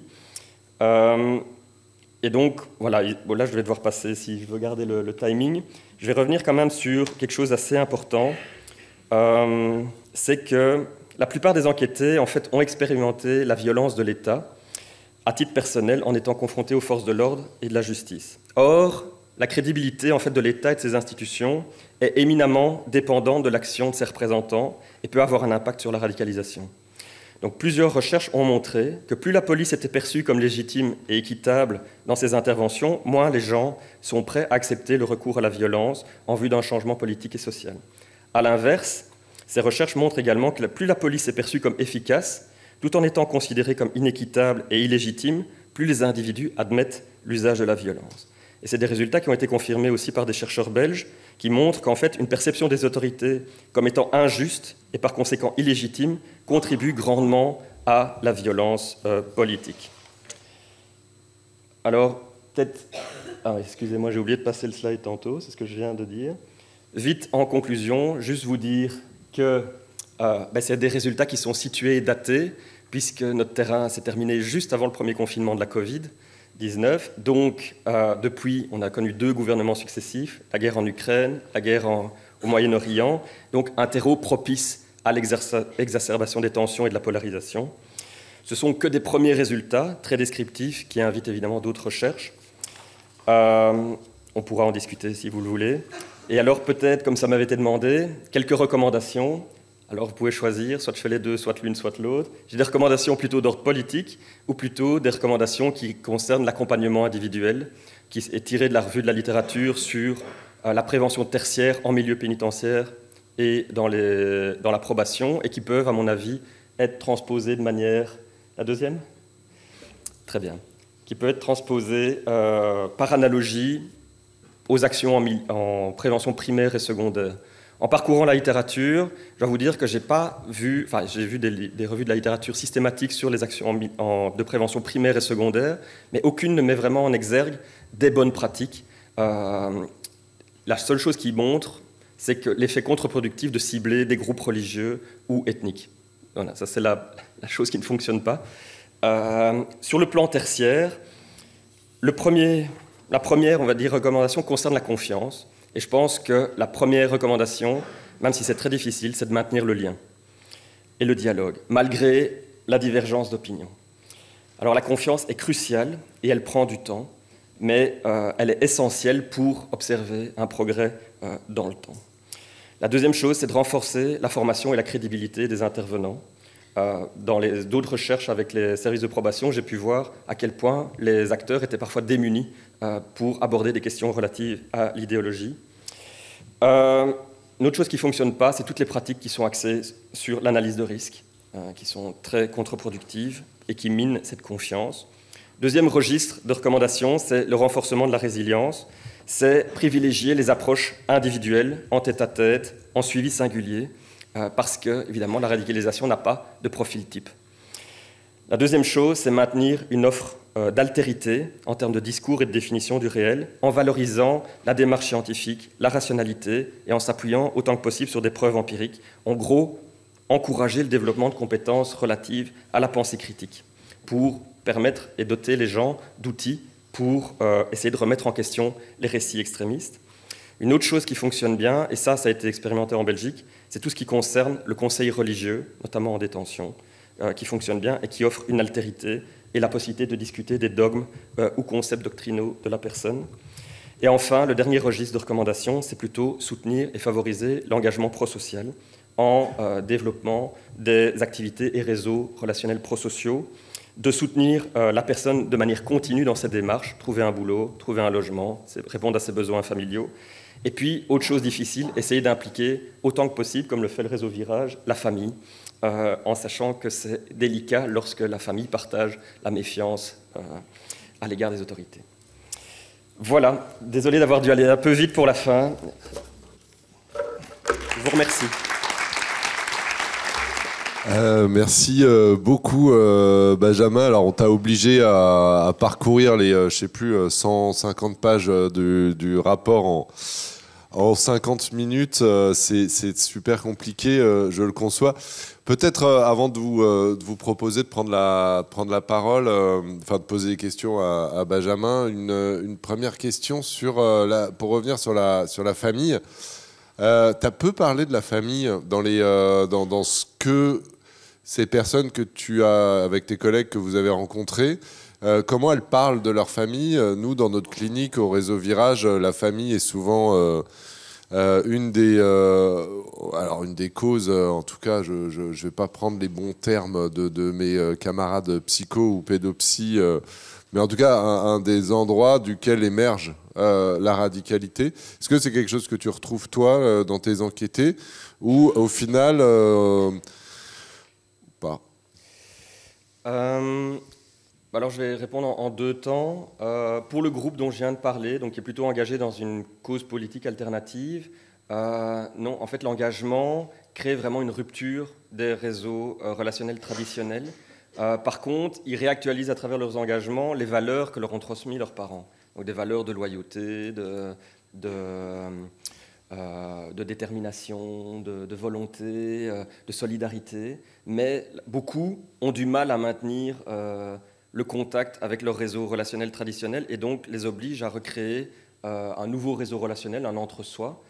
Et donc, voilà, bon, là je vais devoir passer, si je veux garder le timing. Je vais revenir quand même sur quelque chose d'assez important. C'est que la plupart des enquêtés, en fait, ont expérimenté la violence de l'État à titre personnel en étant confrontés aux forces de l'ordre et de la justice. Or, la crédibilité en fait, de l'État et de ses institutions est éminemment dépendante de l'action de ses représentants et peut avoir un impact sur la radicalisation. Donc, plusieurs recherches ont montré que plus la police était perçue comme légitime et équitable dans ses interventions, moins les gens sont prêts à accepter le recours à la violence en vue d'un changement politique et social. À l'inverse, ces recherches montrent également que plus la police est perçue comme efficace, tout en étant considérée comme inéquitable et illégitime, plus les individus admettent l'usage de la violence. Et c'est des résultats qui ont été confirmés aussi par des chercheurs belges qui montrent qu'en fait, une perception des autorités comme étant injuste et par conséquent illégitime contribue grandement à la violence politique. Alors, peut-être... Ah, excusez-moi, j'ai oublié de passer le slide tantôt, c'est ce que je viens de dire. Vite, en conclusion, juste vous dire que c'est des résultats qui sont situés et datés, puisque notre terrain s'est terminé juste avant le premier confinement de la Covid-19. Donc, depuis, on a connu 2 gouvernements successifs, la guerre en Ukraine, la guerre au Moyen-Orient, donc un terreau propice à l'exacerbation des tensions et de la polarisation. Ce ne sont que des premiers résultats, très descriptifs, qui invitent évidemment d'autres recherches. On pourra en discuter si vous le voulez. Et alors peut-être, comme ça m'avait été demandé, quelques recommandations. Alors vous pouvez choisir, soit je fais les deux, soit l'une, soit l'autre. J'ai des recommandations plutôt d'ordre politique, ou plutôt des recommandations qui concernent l'accompagnement individuel, qui est tiré de la revue de la littérature sur la prévention tertiaire en milieu pénitentiaire et dans la probation, et qui peuvent, à mon avis, être transposées de manière... La deuxième ? Très bien. Qui peut être transposée par analogie aux actions en prévention primaire et secondaire. En parcourant la littérature, je dois vous dire que j'ai vu des revues de la littérature systématiques sur les actions de prévention primaire et secondaire, mais aucune ne met vraiment en exergue des bonnes pratiques. La seule chose qui montre, c'est que l'effet contre-productif de cibler des groupes religieux ou ethniques. Voilà, ça c'est la chose qui ne fonctionne pas. Sur le plan tertiaire, la première, on va dire, recommandation concerne la confiance. Et je pense que la première recommandation, même si c'est très difficile, c'est de maintenir le lien et le dialogue, malgré la divergence d'opinion. Alors la confiance est cruciale et elle prend du temps, mais elle est essentielle pour observer un progrès dans le temps. La deuxième chose, c'est de renforcer la formation et la crédibilité des intervenants. Dans d'autres recherches avec les services de probation, j'ai pu voir à quel point les acteurs étaient parfois démunis pour aborder des questions relatives à l'idéologie. Une autre chose qui ne fonctionne pas, c'est toutes les pratiques qui sont axées sur l'analyse de risque, qui sont très contre-productives et qui minent cette confiance. Deuxième registre de recommandation, c'est le renforcement de la résilience. C'est privilégier les approches individuelles, en tête-à-tête, en suivi singulier, parce que, évidemment, la radicalisation n'a pas de profil type. La deuxième chose, c'est maintenir une offre d'altérité en termes de discours et de définition du réel, en valorisant la démarche scientifique, la rationalité, et en s'appuyant autant que possible sur des preuves empiriques. En gros, encourager le développement de compétences relatives à la pensée critique, pour permettre et doter les gens d'outils pour essayer de remettre en question les récits extrémistes. Une autre chose qui fonctionne bien, et ça a été expérimenté en Belgique, c'est tout ce qui concerne le conseil religieux, notamment en détention, qui fonctionne bien et qui offre une altérité et la possibilité de discuter des dogmes ou concepts doctrinaux de la personne. Et enfin, le dernier registre de recommandation, c'est plutôt soutenir et favoriser l'engagement prosocial en développement des activités et réseaux relationnels prosociaux, de soutenir la personne de manière continue dans cette démarche, trouver un boulot, trouver un logement, répondre à ses besoins familiaux. Et puis, autre chose difficile, essayer d'impliquer autant que possible, comme le fait le réseau Virage, la famille, en sachant que c'est délicat lorsque la famille partage la méfiance à l'égard des autorités. Voilà, désolé d'avoir dû aller un peu vite pour la fin. Je vous remercie. Merci beaucoup Benjamin. Alors on t'a obligé à parcourir les 150 pages du rapport En 50 minutes, c'est super compliqué, je le conçois. Peut-être avant de vous proposer de prendre la parole, enfin de poser des questions à Benjamin, une première question pour revenir sur la famille. Tu as peu parlé de la famille dans ce que ces personnes que tu as, avec tes collègues que vous avez rencontrés, comment elles parlent de leur famille. Nous, dans notre clinique, au réseau Virage, la famille est souvent une des causes, en tout cas, je ne vais pas prendre les bons termes de mes camarades psycho ou pédopsy, mais en tout cas, un des endroits duquel émerge la radicalité. Est-ce que c'est quelque chose que tu retrouves, toi, dans tes enquêtés, ou au final, pas? Alors je vais répondre en deux temps. Pour le groupe dont je viens de parler, donc qui est plutôt engagé dans une cause politique alternative, non, en fait l'engagement crée vraiment une rupture des réseaux relationnels traditionnels. Par contre, ils réactualisent à travers leurs engagements les valeurs que leur ont transmises leurs parents. Donc des valeurs de loyauté, de détermination, de volonté, de solidarité. Mais beaucoup ont du mal à maintenir le contact avec leur réseau relationnel traditionnel et donc les oblige à recréer un nouveau réseau relationnel, un entre-soi.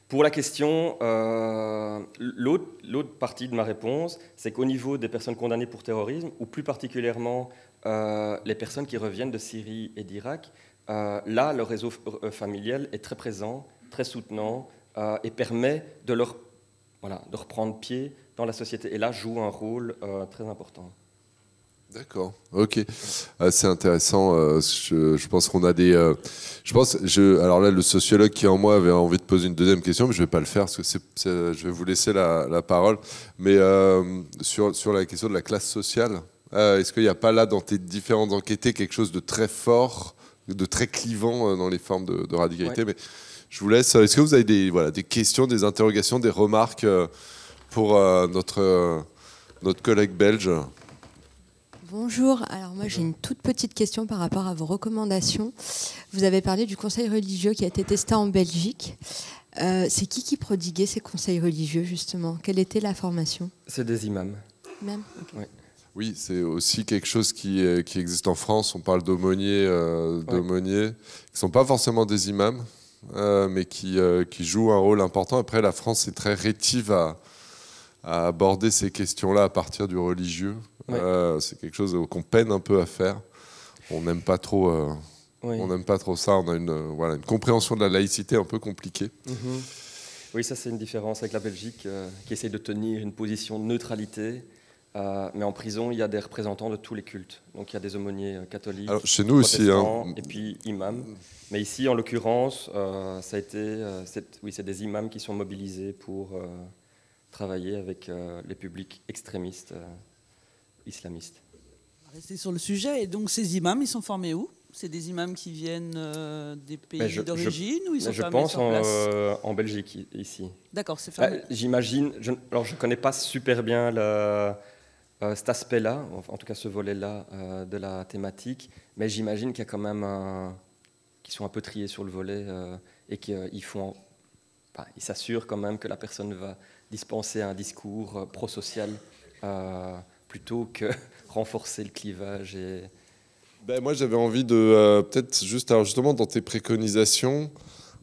Pour la question, l'autre partie de ma réponse, c'est qu'au niveau des personnes condamnées pour terrorisme, ou plus particulièrement les personnes qui reviennent de Syrie et d'Irak, là, le réseau familial est très présent, très soutenant et permet de leur reprendre pied dans la société. Et là, joue un rôle très important. D'accord, ok. C'est intéressant. Je pense qu'on a des. Alors là, le sociologue qui en moi avait envie de poser une deuxième question, mais je ne vais pas le faire parce que je vais vous laisser la parole. Mais sur la question de la classe sociale, est-ce qu'il n'y a pas là, dans tes différentes enquêtés, quelque chose de très fort, de très clivant dans les formes de radicalité? Ouais. Mais je vous laisse. Est-ce que vous avez des questions, des interrogations, des remarques pour notre collègue belge? Bonjour, alors moi j'ai une toute petite question par rapport à vos recommandations. Vous avez parlé du conseil religieux qui a été testé en Belgique. C'est qui prodiguait ces conseils religieux justement? Quelle était la formation? C'est des imams. Même okay. Oui. Oui, c'est aussi quelque chose qui existe en France. On parle d'aumôniers qui ne sont pas forcément des imams, mais qui jouent un rôle important. Après, la France est très rétive à aborder ces questions-là à partir du religieux. Oui. C'est quelque chose qu'on peine un peu à faire. On n'aime pas trop. On n'aime pas trop ça. On a une compréhension de la laïcité un peu compliquée. Mm-hmm. Oui, ça c'est une différence avec la Belgique qui essaie de tenir une position de neutralité. Mais en prison, il y a des représentants de tous les cultes. Donc il y a des aumôniers catholiques, alors, chez nous aussi, et puis imams. Mais ici, en l'occurrence, ça a été, c'est des imams qui sont mobilisés pour travailler avec les publics extrémistes islamistes. Rester sur le sujet. Et donc ces imams, ils sont formés où? C'est des imams qui viennent des pays d'origine ou ils sont formés sur place? Je pense en Belgique, ici. D'accord, c'est formé. J'imagine. Alors je ne connais pas super bien cet aspect-là, en tout cas ce volet-là de la thématique, mais j'imagine qu'il y a quand même qu'ils sont un peu triés sur le volet et qu'ils s'assurent quand même que la personne va dispenser un discours pro-social plutôt que renforcer le clivage. Moi, j'avais envie de peut-être justement dans tes préconisations,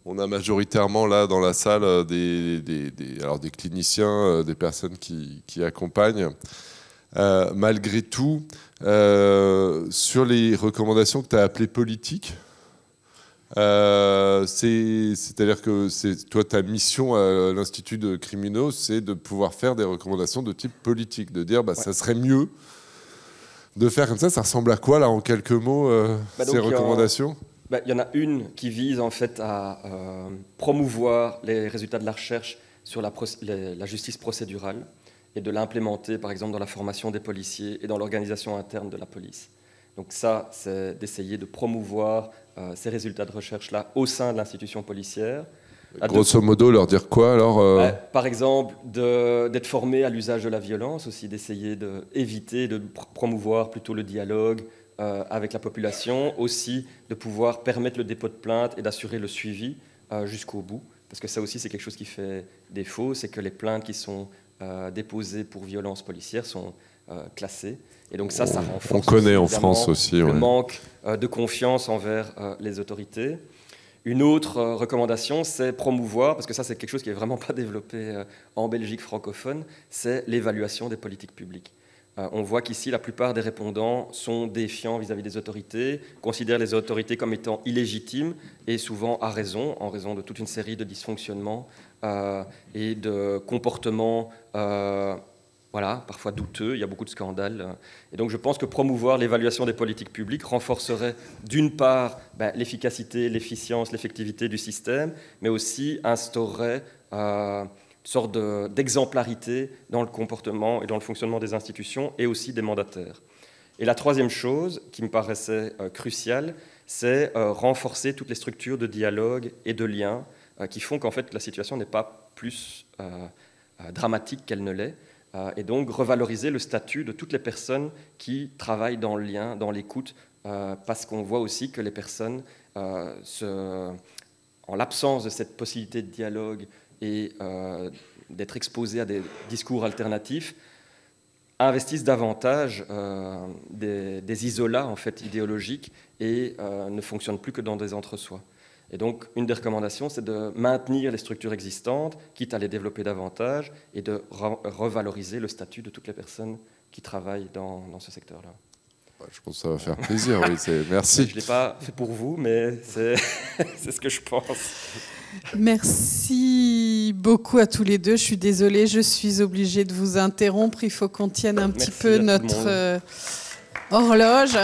on a majoritairement là dans la salle des cliniciens, des personnes qui accompagnent. Malgré tout, sur les recommandations que tu as appelées politiques, c'est-à-dire que toi, ta mission à l'Institut de Criminos, c'est de pouvoir faire des recommandations de type politique, de dire ça serait mieux de faire comme ça. Ça ressemble à quoi, là, en quelques mots, ces recommandations? Il y en a une qui vise en fait à promouvoir les résultats de la recherche sur la justice procédurale et de l'implémenter, par exemple, dans la formation des policiers et dans l'organisation interne de la police. Donc ça, c'est d'essayer de promouvoir ces résultats de recherche-là au sein de l'institution policière. Grosso modo, leur dire quoi alors Par exemple, d'être formé à l'usage de la violence, aussi d'essayer d'éviter, de promouvoir plutôt le dialogue avec la population, aussi de pouvoir permettre le dépôt de plainte et d'assurer le suivi jusqu'au bout parce que ça aussi c'est quelque chose qui fait défaut, c'est que les plaintes qui sont déposées pour violences policières sont classées. Et donc ça renforce. On connaît en France aussi le manque de confiance envers les autorités. Une autre recommandation, c'est promouvoir, parce que ça c'est quelque chose qui n'est vraiment pas développé en Belgique francophone, c'est l'évaluation des politiques publiques. On voit qu'ici, la plupart des répondants sont défiants vis-à-vis des autorités, considèrent les autorités comme étant illégitimes, et souvent à raison, en raison de toute une série de dysfonctionnements et de comportements parfois douteux. Il y a beaucoup de scandales. Et donc je pense que promouvoir l'évaluation des politiques publiques renforcerait d'une part l'efficacité, l'efficience, l'effectivité du système, mais aussi instaurerait sorte d'exemplarité dans le comportement et dans le fonctionnement des institutions et aussi des mandataires. Et la troisième chose qui me paraissait cruciale, c'est renforcer toutes les structures de dialogue et de lien qui font qu'en fait la situation n'est pas plus dramatique qu'elle ne l'est, et donc revaloriser le statut de toutes les personnes qui travaillent dans le lien, dans l'écoute, parce qu'on voit aussi que les personnes, en l'absence de cette possibilité de dialogue et d'être exposés à des discours alternatifs, investissent davantage des isolats en fait, idéologiques et ne fonctionnent plus que dans des entre-soi. Et donc, une des recommandations, c'est de maintenir les structures existantes, quitte à les développer davantage, et de revaloriser le statut de toutes les personnes qui travaillent dans ce secteur-là. Je pense que ça va faire plaisir, oui, merci. Je ne l'ai pas fait pour vous, mais c'est ce que je pense. Merci beaucoup à tous les deux. Je suis désolée, je suis obligée de vous interrompre. Il faut qu'on tienne un petit peu notre horloge.